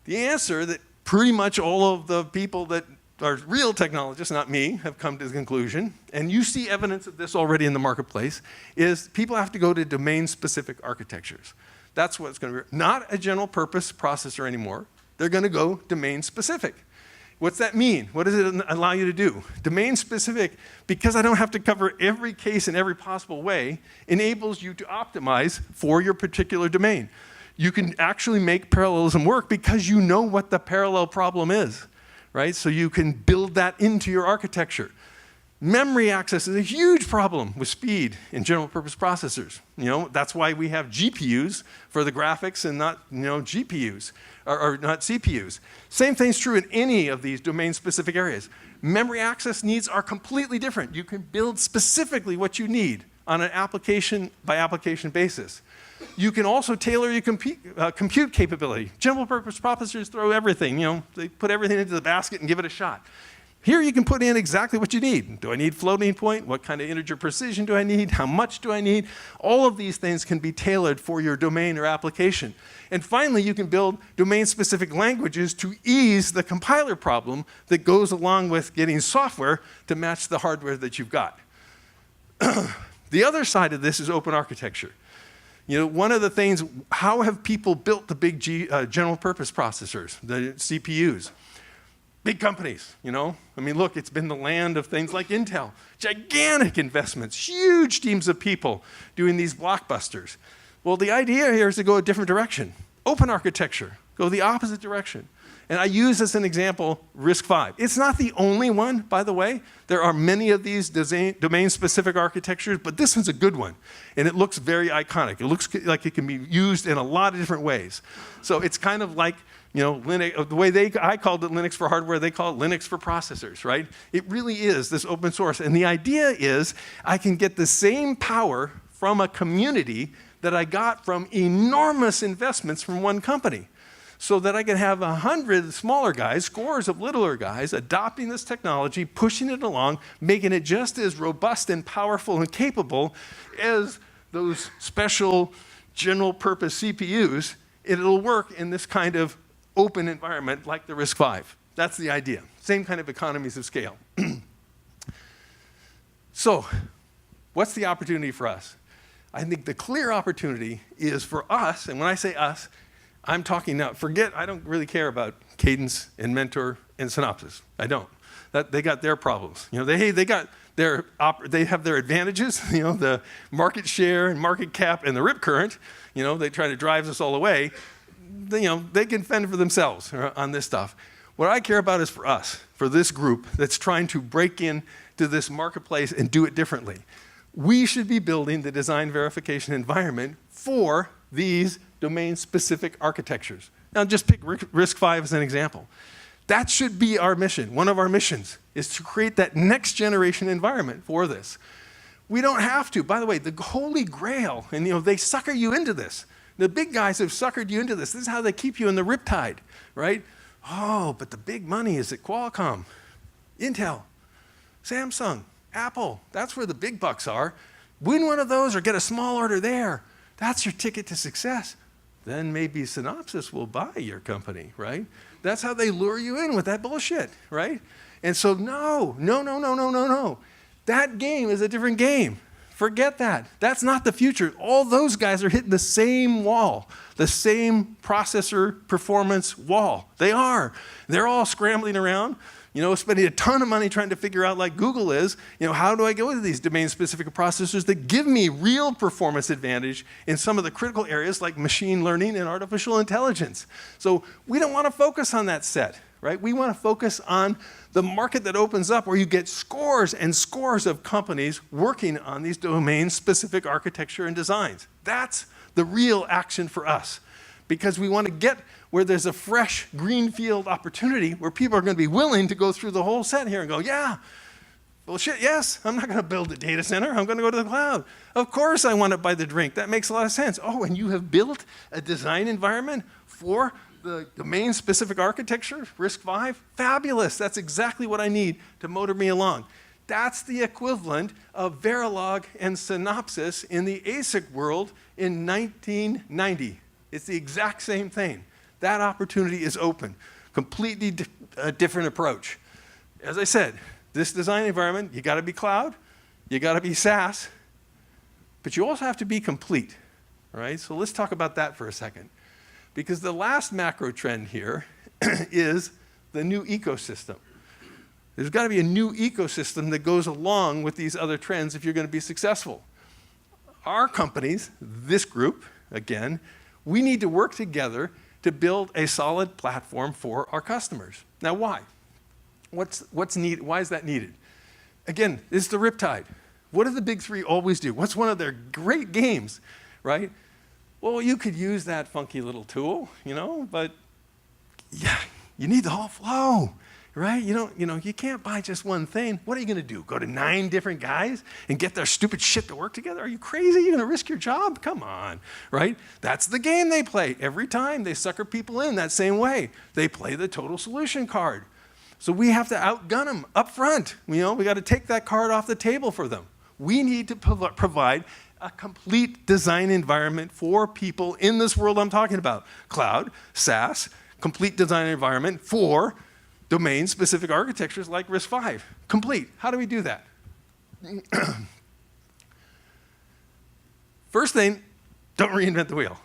The answer that pretty much all of the people that are real technologists, not me, have come to the conclusion, and you see evidence of this already in the marketplace, is people have to go to domain-specific architectures. That's what it's going to be. Not a general-purpose processor anymore. They're going to go domain-specific. What's that mean? What does it allow you to do? Domain-specific, because I don't have to cover every case in every possible way, enables you to optimize for your particular domain. You can actually make parallelism work because you know what the parallel problem is. Right? So you can build that into your architecture. Memory access is a huge problem with speed in general purpose processors. That's why we have GPUs for the graphics and not GPUs, or not CPUs. Same thing's true in any of these domain-specific areas. Memory access needs are completely different. You can build specifically what you need on an application-by-application basis. You can also tailor your compute capability. General purpose processors throw everything, they put everything into the basket and give it a shot. Here you can put in exactly what you need. Do I need floating point? What kind of integer precision do I need? How much do I need? All of these things can be tailored for your domain or application. And finally, you can build domain-specific languages to ease the compiler problem that goes along with getting software to match the hardware that you've got. The other side of this is open architecture. One of the things, how have people built the big general purpose processors, the CPUs? Big companies, look, it's been the land of things like Intel. Gigantic investments, huge teams of people doing these blockbusters. Well, the idea here is to go a different direction. Open architecture, go the opposite direction. And I use as an example RISC-V. It's not the only one, by the way. There are many of these domain-specific architectures, but this one's a good one. And it looks very iconic. It looks like it can be used in a lot of different ways. So it's kind of like, you know, Linux, the way I called it Linux for hardware, they call it Linux for processors, right? It really is this open source. And the idea is I can get the same power from a community that I got from enormous investments from one company, so that I can have 100 smaller guys, scores of littler guys, adopting this technology, pushing it along, making it just as robust and powerful and capable as those special general purpose CPUs. It'll work in this kind of open environment like the RISC-V. That's the idea. Same kind of economies of scale. So, what's the opportunity for us? I think the clear opportunity is for us, and when I say us, I'm talking now, I don't really care about Cadence and Mentor and Synopsys. I don't. They got their problems. You know, they have their advantages, you know, the market share and market cap and the rip current. You know, they try to drive us all away. You know, they can fend for themselves on this stuff. What I care about is for us, for this group that's trying to break into this marketplace and do it differently. We should be building the design verification environment for these domain-specific architectures. Now, just pick RISC-V as an example. That should be our mission. One of our missions is to create that next generation environment for this. We don't have to. By the way, the holy grail, and you know, they sucker you into this. The big guys have suckered you into this. This is how they keep you in the riptide, right? Oh, but the big money is at Qualcomm, Intel, Samsung, Apple. That's where the big bucks are. Win one of those or get a small order there. That's your ticket to success. Then maybe Synopsys will buy your company, right? That's how they lure you in with that bullshit, right? And so no. That game is a different game. Forget that. That's not the future. All those guys are hitting the same wall, the same processor performance wall. They are. They're all scrambling around, you know, spending a ton of money trying to figure out, like Google is, you know, how do I go to these domain-specific processors that give me real performance advantage in some of the critical areas like machine learning and artificial intelligence. So we don't want to focus on that set, right? We want to focus on the market that opens up where you get scores and scores of companies working on these domain-specific architecture and designs. That's the real action for us, because we want to get where there's a fresh greenfield opportunity where people are going to be willing to go through the whole set here and go, yeah, well, shit, yes, I'm not going to build a data center. I'm going to go to the cloud. Of course I want it by the drink. That makes a lot of sense. Oh, and you have built a design environment for the domain-specific architecture, RISC-V? Fabulous. That's exactly what I need to motor me along. That's the equivalent of Verilog and Synopsys in the ASIC world in 1990. It's the exact same thing. That opportunity is open. Completely different approach. As I said, this design environment, you got to be cloud, you got to be SaaS, but you also have to be complete. All right? So let's talk about that for a second. Because the last macro trend here is the new ecosystem. There's got to be a new ecosystem that goes along with these other trends if you're going to be successful. Our companies, this group, again, we need to work together to build a solid platform for our customers. Now, why? What's needed? Why is that needed? Again, it's the riptide. What do the big three always do? What's one of their great games, right? Well, you could use that funky little tool, you know, but yeah, you need the whole flow, right? You can't buy just one thing. What are you going to do? Go to 9 different guys and get their stupid shit to work together? Are you crazy? You're going to risk your job? Come on, right? That's the game they play. Every time they sucker people in that same way. They play the total solution card. So we have to outgun them up front. You know, we got to take that card off the table for them. We need to provide a complete design environment for people in this world I'm talking about. Cloud, SaaS, complete design environment for domain-specific architectures like RISC-V. Complete. How do we do that? First thing, don't reinvent the wheel.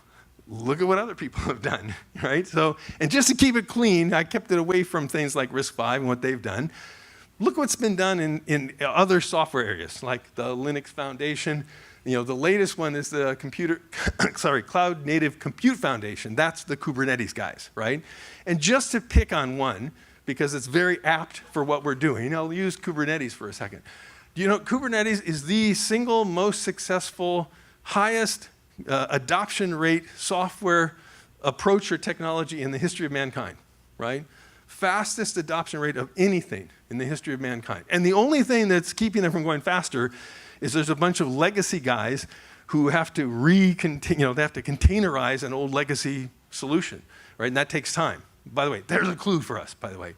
Look at what other people have done, right? So, and just to keep it clean, I kept it away from things like RISC-V and what they've done. Look what's been done in other software areas, like the Linux Foundation. The latest one is the Cloud Native Compute Foundation. That's the Kubernetes guys, right? And just to pick on one, because it's very apt for what we're doing, I'll use Kubernetes for a second. Kubernetes is the single most successful, highest adoption rate software approach or technology in the history of mankind, right? Fastest adoption rate of anything in the history of mankind. And the only thing that's keeping them from going faster is there's a bunch of legacy guys who have to they have to containerize an old legacy solution, right? And that takes time. By the way, there's a clue for us, by the way.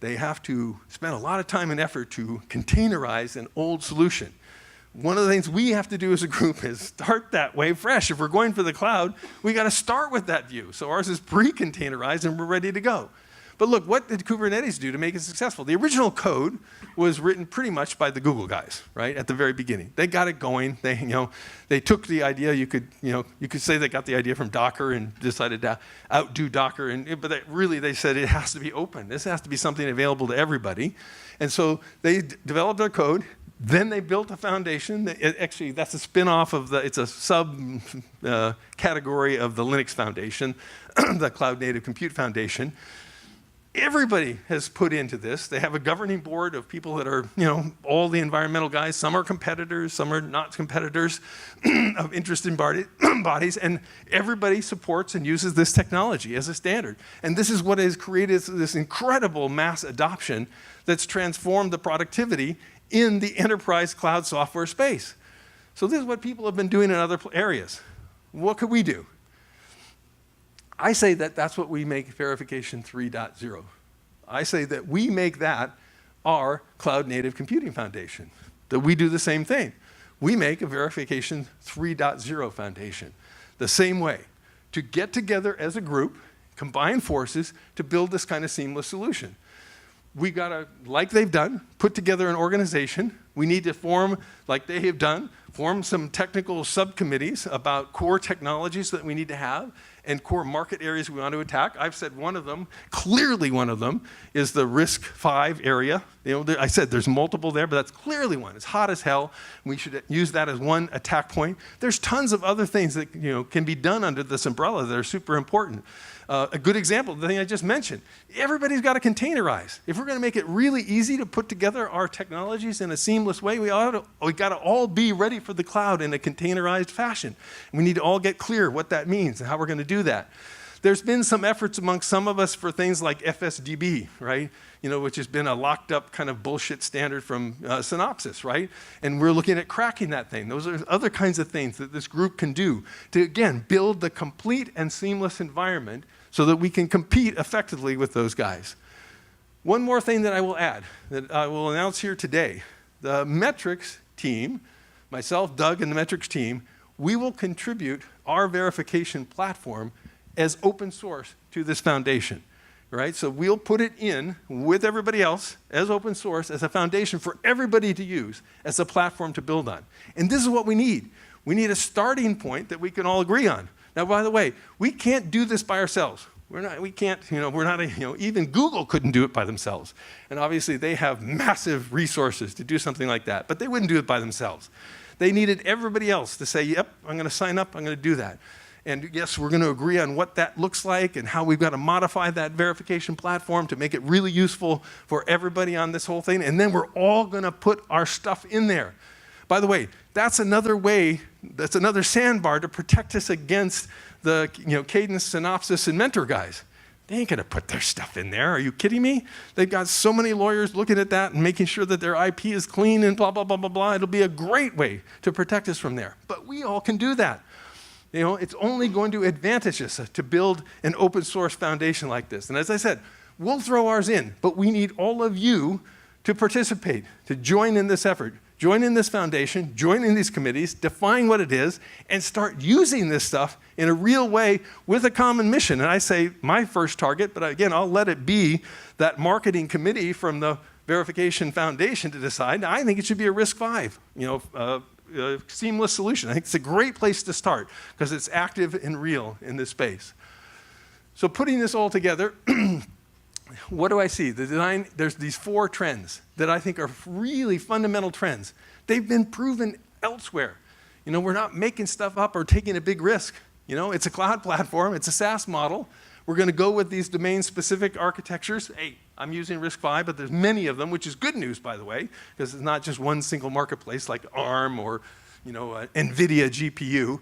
They have to spend a lot of time and effort to containerize an old solution. One of the things we have to do as a group is start that way fresh. If we're going for the cloud, we got to start with that view. So ours is pre-containerized and we're ready to go. But look, what did Kubernetes do to make it successful? The original code was written pretty much by the Google guys, right, at the very beginning. They got it going. They took the idea. You could say they got the idea from Docker and decided to outdo Docker. But they said it has to be open. This has to be something available to everybody. And so they developed their code. Then they built a foundation. Actually, that's a spin-off of it's a sub-category of the Linux Foundation, the Cloud Native Compute Foundation. Everybody has put into this. They have a governing board of people that are, all the environmental guys. Some are competitors, some are not competitors of interested bodies, and everybody supports and uses this technology as a standard. And this is what has created this incredible mass adoption that's transformed the productivity in the enterprise cloud software space. So this is what people have been doing in other areas. What could we do? I say that that's what we make Verification 3.0. I say that we make that our Cloud Native Computing Foundation, that we do the same thing. We make a Verification 3.0 foundation the same way, to get together as a group, combine forces to build this kind of seamless solution. We got to, like they've done, put together an organization. We need to form, like they have done, form some technical subcommittees about core technologies that we need to have and core market areas we want to attack. I've said one of them, clearly one of them, is the RISC-V area. I said there's multiple there, but that's clearly one. It's hot as hell. We should use that as one attack point. There's tons of other things that can be done under this umbrella that are super important. A good example, the thing I just mentioned, everybody's got to containerize. If we're going to make it really easy to put together our technologies in a seamless way, we got to all be ready for the cloud in a containerized fashion. We need to all get clear what that means and how we're going to do that. There's been some efforts among some of us for things like FSDB, right? Which has been a locked up kind of bullshit standard from Synopsys, right? And we're looking at cracking that thing. Those are other kinds of things that this group can do to, again, build the complete and seamless environment so that we can compete effectively with those guys. One more thing that I will add, that I will announce here today. The metrics team, myself, Doug, and the metrics team, we will contribute our verification platform as open source to this foundation, right? So we'll put it in with everybody else as open source, as a foundation for everybody to use, as a platform to build on. And this is what we need. We need a starting point that we can all agree on. Now, by the way, we can't do this by ourselves. Even Google couldn't do it by themselves. And obviously they have massive resources to do something like that, but they wouldn't do it by themselves. They needed everybody else to say, yep, I'm going to sign up, I'm going to do that. And yes, we're going to agree on what that looks like and how we've got to modify that verification platform to make it really useful for everybody on this whole thing. And then we're all going to put our stuff in there. By the way, that's another way, that's another sandbar to protect us against the Cadence, Synopsys, and Mentor guys. They ain't going to put their stuff in there. Are you kidding me? They've got so many lawyers looking at that and making sure that their IP is clean and blah, blah, blah, blah, blah. It'll be a great way to protect us from there. But we all can do that. It's only going to advantage us to build an open source foundation like this. And as I said, we'll throw ours in, but we need all of you to participate, to join in this effort. Join in this foundation, join in these committees, define what it is, and start using this stuff in a real way with a common mission. And I say my first target, but again, I'll let it be that marketing committee from the Verification Foundation to decide. I think it should be a RISC-V, seamless solution. I think it's a great place to start because it's active and real in this space. So putting this all together, what do I see? The design, there's these 4 trends that I think are really fundamental trends. They've been proven elsewhere. We're not making stuff up or taking a big risk. It's a cloud platform. It's a SaaS model. We're going to go with these domain-specific architectures. Hey, I'm using RISC-V, but there's many of them, which is good news, by the way, because it's not just one single marketplace like ARM or NVIDIA GPU.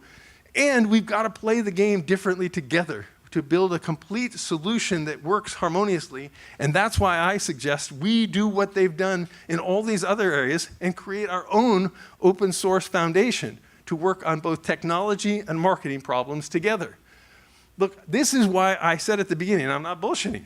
And we've got to play the game differently together to build a complete solution that works harmoniously. And that's why I suggest we do what they've done in all these other areas and create our own open source foundation to work on both technology and marketing problems together. Look, this is why I said at the beginning, I'm not bullshitting.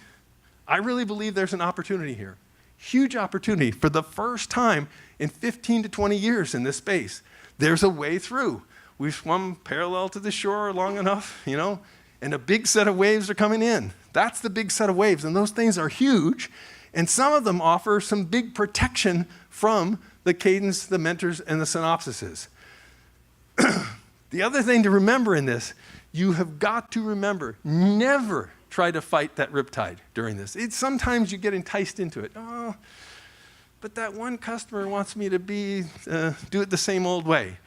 I really believe there's an opportunity here. Huge opportunity for the first time in 15 to 20 years in this space. There's a way through. We've swum parallel to the shore long enough, and a big set of waves are coming in. That's the big set of waves, and those things are huge, and some of them offer some big protection from the Cadence, the Mentors, and the Synopsises. The other thing to remember in this, you have got to remember, never try to fight that riptide during this. Sometimes you get enticed into it. Oh, but that one customer wants me to do it the same old way.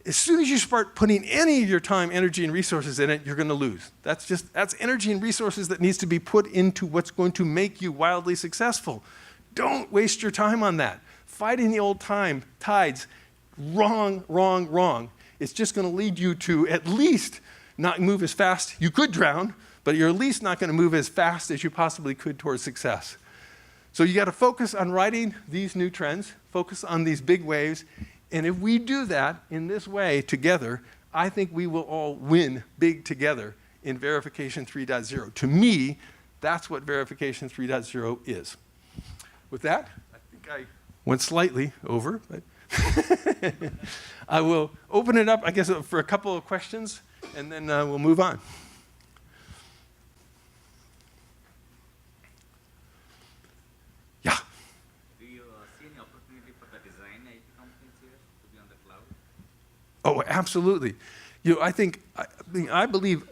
As soon as you start putting any of your time, energy, and resources in it, you're going to lose. That's energy and resources that needs to be put into what's going to make you wildly successful. Don't waste your time on that. Fighting the old tides, wrong, wrong, wrong. It's just going to lead you to at least not move as fast. You could drown, but you're at least not going to move as fast as you possibly could towards success. So you got to focus on riding these new trends, focus on these big waves, and if we do that in this way together, I think we will all win big together in Verification 3.0. To me, that's what Verification 3.0 is. With that, I think I went slightly over, but I will open it up, I guess, for a couple of questions, and then we'll move on. Yeah. Do you see any opportunity for the design IT companies here to be on the cloud? Oh, absolutely. I believe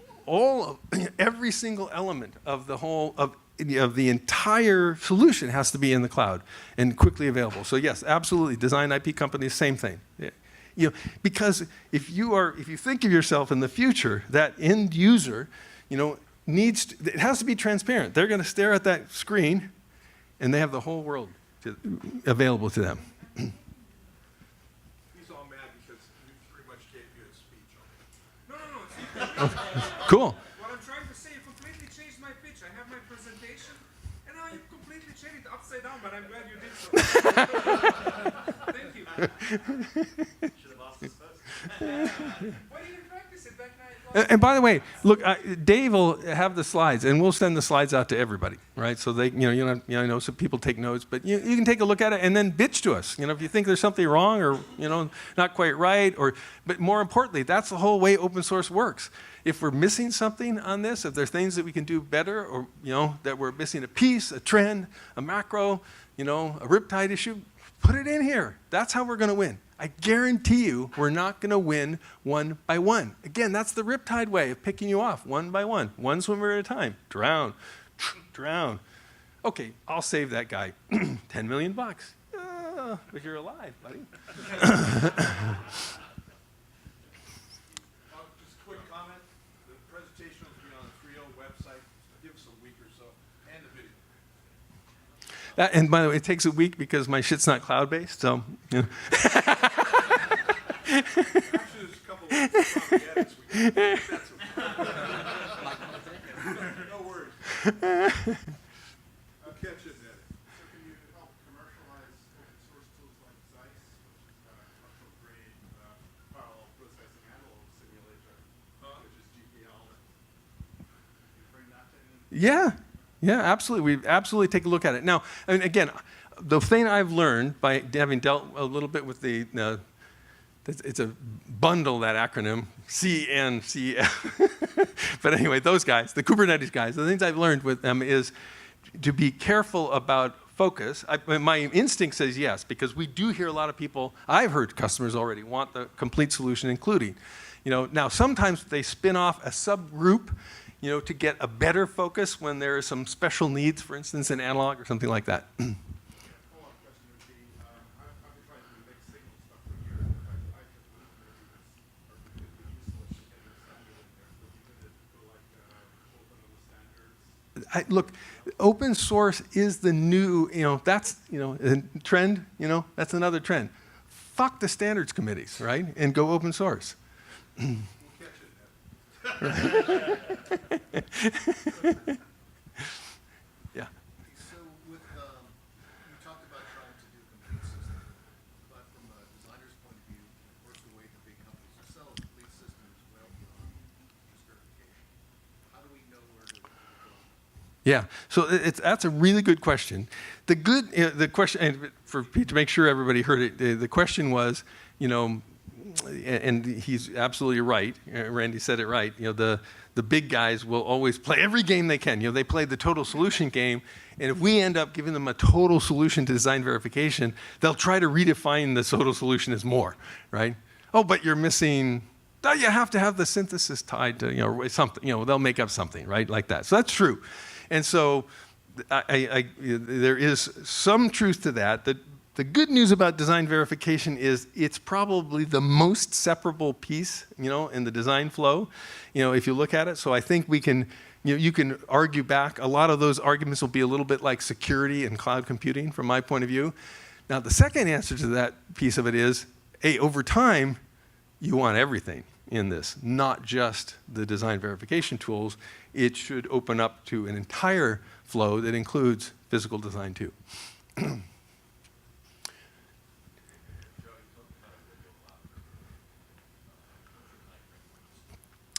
every single element of the whole of the entire solution has to be in the cloud and quickly available. So yes, absolutely. Design IP companies, same thing. Because if you think of yourself in the future, that end user, it has to be transparent. They're going to stare at that screen, and they have the whole world available to them. He's all mad because you pretty much gave you a speech already. No. Cool. What I'm trying to say, you completely changed my pitch. I have my presentation, and now you completely changed it upside down, but I'm glad you did so. Thank you. Should have asked us first. Why didn't you practice it back now? And by the way, look, Dave will have the slides, and we'll send the slides out to everybody, right? So they, so people take notes, but you can take a look at it and then bitch to us. If you think there's something wrong or not quite right, but more importantly, that's the whole way open source works. If we're missing something on this, if there's things that we can do better, or that we're missing a piece, a trend, a macro, a riptide issue, put it in here. That's how we're going to win. I guarantee you we're not going to win one by one. Again, that's the riptide way of picking you off one by one swimmer at a time. Drown, drown. Okay, I'll save that guy. $10 million. If you're alive, buddy. Just a quick comment. The presentation will be on the 3.0 website. Give us a week or so, and the video. And by the way, it takes a week because my shit's not cloud-based, so. Actually, there's a couple of weeks on the edits. No worries. I'll catch you in the edit. So can you help commercialize open source tools like Zeiss, which is commercial grade parallel processing analog simulator, which is GPL? Can you bring that in? Yeah, absolutely. We absolutely take a look at it. Now, again, the thing I've learned by having dealt a little bit with it's a bundle, that acronym, CNCF. But anyway, those guys, the Kubernetes guys, the things I've learned with them is to be careful about focus. My instinct says yes, because we do hear a lot of people, I've heard customers already want the complete solution, including, now sometimes they spin off a subgroup, to get a better focus when there are some special needs, for instance, in analog or something like that. Follow-up question would be, I've been trying to do mixed signal stuff for years. In fact, I could believe Look, open source is the new, that's, trend, that's another trend. Fuck the standards committees, right? And go open source. We'll catch it. Yeah. So with, you talked about trying to do a complete system, but from a designer's point of view, of course, the way the big companies are selling complete systems well beyond just verification. How do we know where to go? Yeah, so that's a really good question. The question, and for Pete, to make sure everybody heard it, the question was, and he's absolutely right. Randy said it right. The big guys will always play every game they can. They play the total solution game, and if we end up giving them a total solution to design verification, they'll try to redefine the total solution as more, right? Oh, but you're missing. You have to have the synthesis tied to something. They'll make up something, right, like that. So that's true, and so there is some truth to that. The good news about design verification is it's probably the most separable piece, in the design flow, if you look at it. So I think we can, you can argue back. A lot of those arguments will be a little bit like security and cloud computing from my point of view. Now, the second answer to that piece of it is, hey, over time, you want everything in this, not just the design verification tools. It should open up to an entire flow that includes physical design too.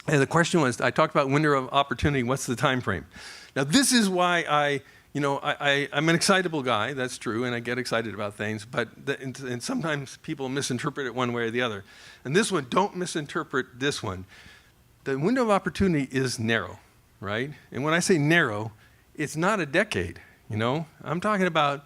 And the question was, I talked about window of opportunity, what's the time frame? Now this is why I'm an excitable guy, that's true, and I get excited about things, but and sometimes people misinterpret it one way or the other. And this one, don't misinterpret this one. The window of opportunity is narrow, right? And when I say narrow, it's not a decade, I'm talking about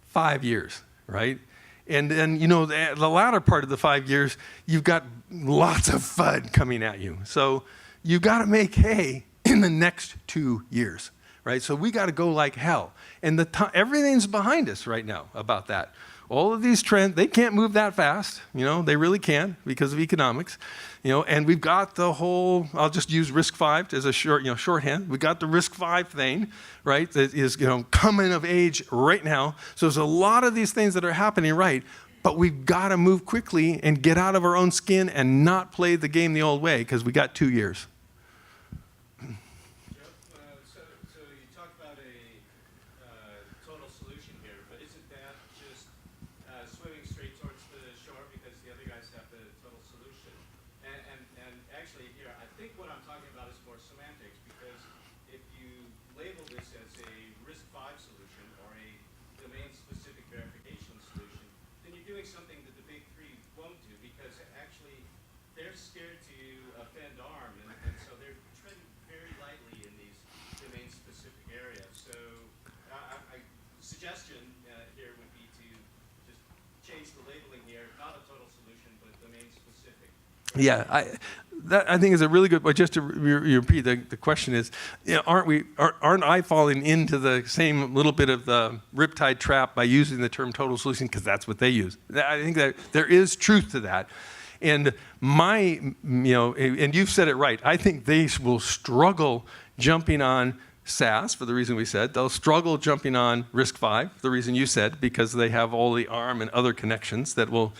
5 years, right? And then, the latter part of the 5 years, you've got lots of FUD coming at you. So you've got to make hay in the next 2 years, right? So we got to go like hell. And everything's behind us right now about that. All of these trends, they can't move that fast. They really can't because of economics. And we've got the whole, I'll just use RISC-V as a shorthand. We got the RISC-V thing, right, that is, coming of age right now. So there's a lot of these things that are happening, right, but we've got to move quickly and get out of our own skin and not play the game the old way because we got 2 years. So you talked about a total solution here, but isn't that just swimming straight towards the shore because the other guys have the total solution? And actually here, I think what I'm talking about is more semantics, because if you label this as a RISC-V solution or a domain-specific verification solution, then you're doing something that the big three won't do, because actually they're scared to offend ARM, and so they're treading very lightly in these domain-specific areas. So suggestion here would be to just change the labeling here, not a total solution, but domain-specific. Yeah, that I think is a really good point. Just to repeat, the question is, aren't I falling into the same little bit of the riptide trap by using the term total solution because that's what they use? I think that there is truth to that. And and you've said it right. I think they will struggle jumping on SAS for the reason we said. They'll struggle jumping on RISC-V for the reason you said, because they have all the ARM and other connections that will,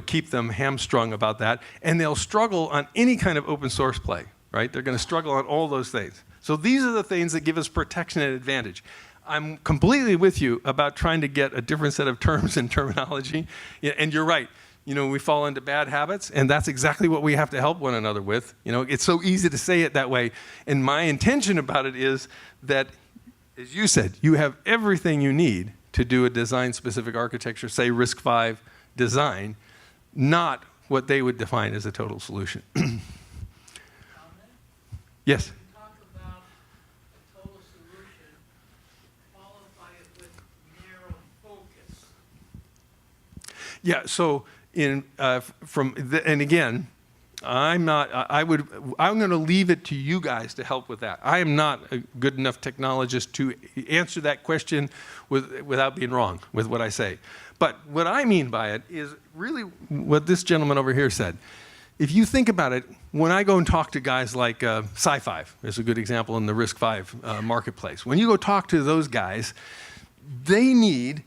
keep them hamstrung about that. And they'll struggle on any kind of open source play, right? They're going to struggle on all those things. So these are the things that give us protection and advantage. I'm completely with you about trying to get a different set of terms and terminology. And you're right. We fall into bad habits, and that's exactly what we have to help one another with. It's so easy to say it that way. And my intention about it is that, as you said, you have everything you need to do a design-specific architecture, say RISC-V design, not what they would define as a total solution. Yes? You talk about a total solution, qualify it with narrow focus. Yeah, so and again, I'm going to leave it to you guys to help with that. I am not a good enough technologist to answer that question without being wrong with what I say. But what I mean by it is really what this gentleman over here said. if you think about it, when I go and talk to guys like Sci5, is a good example in the RISC-V marketplace. When you go talk to those guys, they need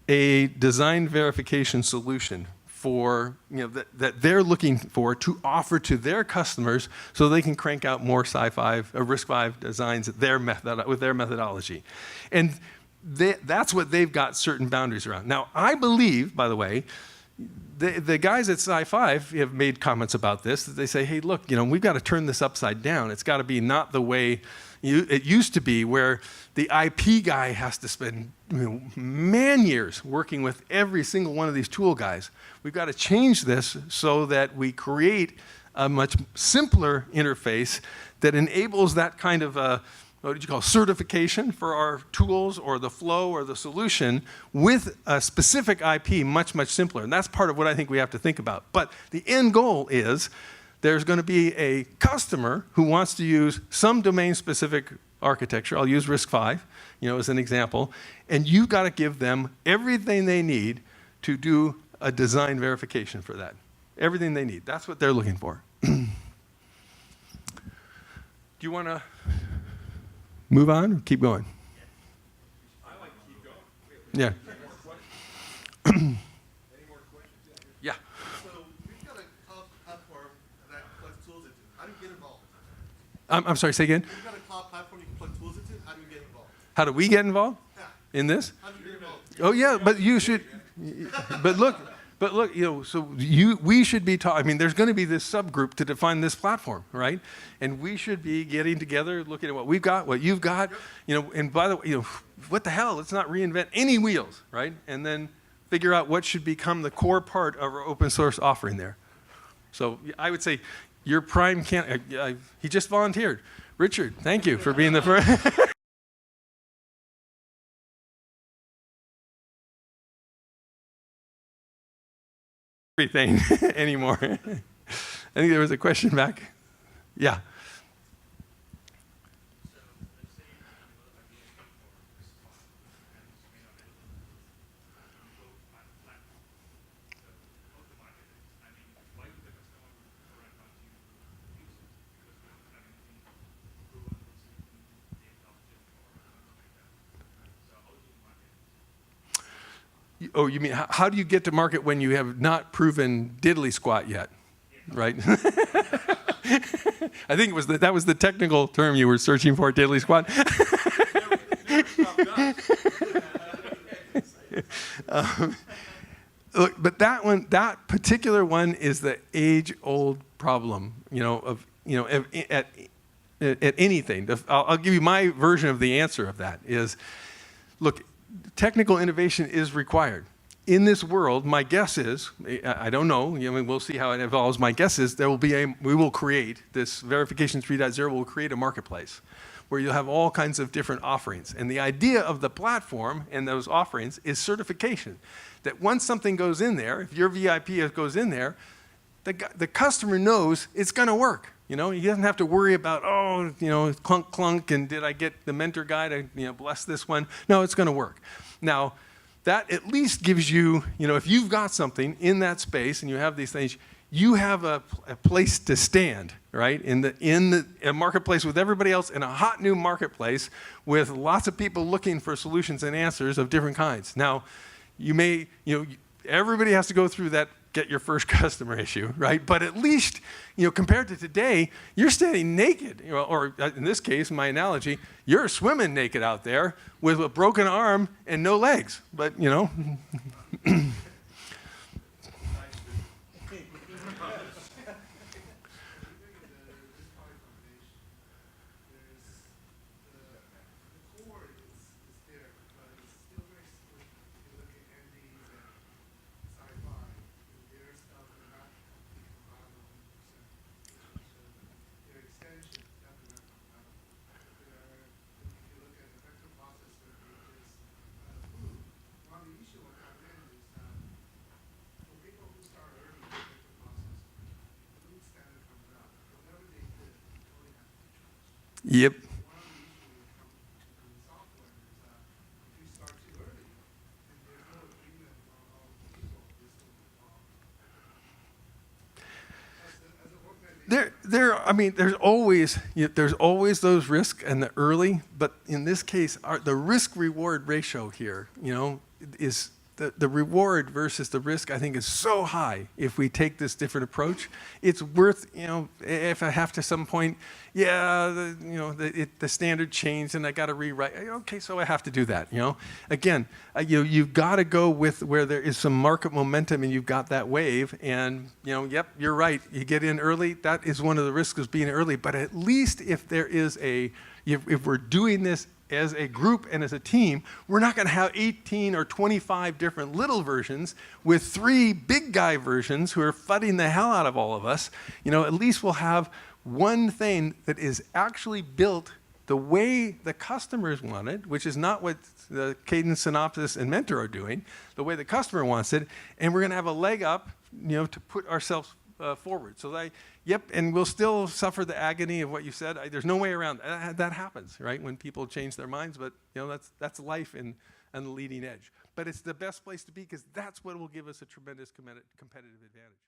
a design verification solution for, that they're looking for to offer to their customers so they can crank out more Sci5 or RISC-V designs with their methodology. And that's what they've got certain boundaries around. Now, I believe, by the way, the guys at Sci5 have made comments about this, that they say, hey, look, we've got to turn this upside down. It's got to be not the way it used to be, where the IP guy has to spend man-years working with every single one of these tool guys. We've got to change this so that we create a much simpler interface that enables that kind of what did you call certification for our tools or the flow or the solution with a specific IP much, much simpler. And that's part of what I think we have to think about. But the end goal is there's going to be a customer who wants to use some domain-specific architecture. I'll use RISC-V, as an example. And you've got to give them everything they need to do a design verification for that. Everything they need. That's what they're looking for. Do you want to move on or keep going? I like to keep going. Yeah. Any more questions? Yeah. So we've got a cloud platform that plugs tools into. How do you get involved? I'm sorry, say again. We've got a cloud platform you can plug tools into. How do you get involved? How do we get involved Yeah. in this? How do you get involved? Oh yeah, but you should. But look, we should be talking. I mean, there's going to be this subgroup to define this platform, right? And we should be getting together, looking at what we've got, what you've got, And by the way, what the hell? Let's not reinvent any wheels, right? And then figure out what should become the core part of our open source offering there. So I would say your prime he just volunteered. Richard, thank you for being the first. Everything anymore. I think there was a question back. Yeah. Oh, you mean how do you get to market when you have not proven diddly squat yet, right? I think that was the technical term you were searching for, diddly squat. Look, but that particular one is the age-old problem, at anything. I'll give you my version of the answer of that is, look, technical innovation is required. In this world, my guess is, I don't know, we'll see how it evolves. My guess is we will create, this Verification 3.0 will create a marketplace where you'll have all kinds of different offerings. And the idea of the platform and those offerings is certification. That once something goes in there, if your VIP goes in there, the customer knows it's going to work. He doesn't have to worry about, clunk, clunk, and did I get the mentor guy to, bless this one? No, it's going to work. Now, that at least gives you, if you've got something in that space and you have these things, you have a place to stand, right? In a marketplace with everybody else, in a hot new marketplace with lots of people looking for solutions and answers of different kinds. Now, everybody has to go through that get your first customer issue, right? But at least, compared to today, you're standing naked, or in this case, my analogy, you're swimming naked out there with a broken arm and no legs. But, Yep. I mean, there's always those risks and the early, but in this case, the risk-reward ratio here, is the reward versus the risk, I think, is so high if we take this different approach. It's worth, if I have to some point, the standard changed and I got to rewrite. Okay, so I have to do that. Again, you've got to go with where there is some market momentum and you've got that wave. And yep, you're right. You get in early. That is one of the risks of being early. But at least if there is if we're doing this as a group and as a team, we're not going to have 18 or 25 different little versions with 3 big guy versions who are fudding the hell out of all of us. At least we'll have one thing that is actually built the way the customers want it, which is not what the Cadence, Synopsys, and Mentor are doing, the way the customer wants it, and we're going to have a leg up, to put ourselves forward. So and we'll still suffer the agony of what you said. There's no way around that. That happens, right? When people change their minds, but that's life on the leading edge. But it's the best place to be because that's what will give us a tremendous competitive advantage.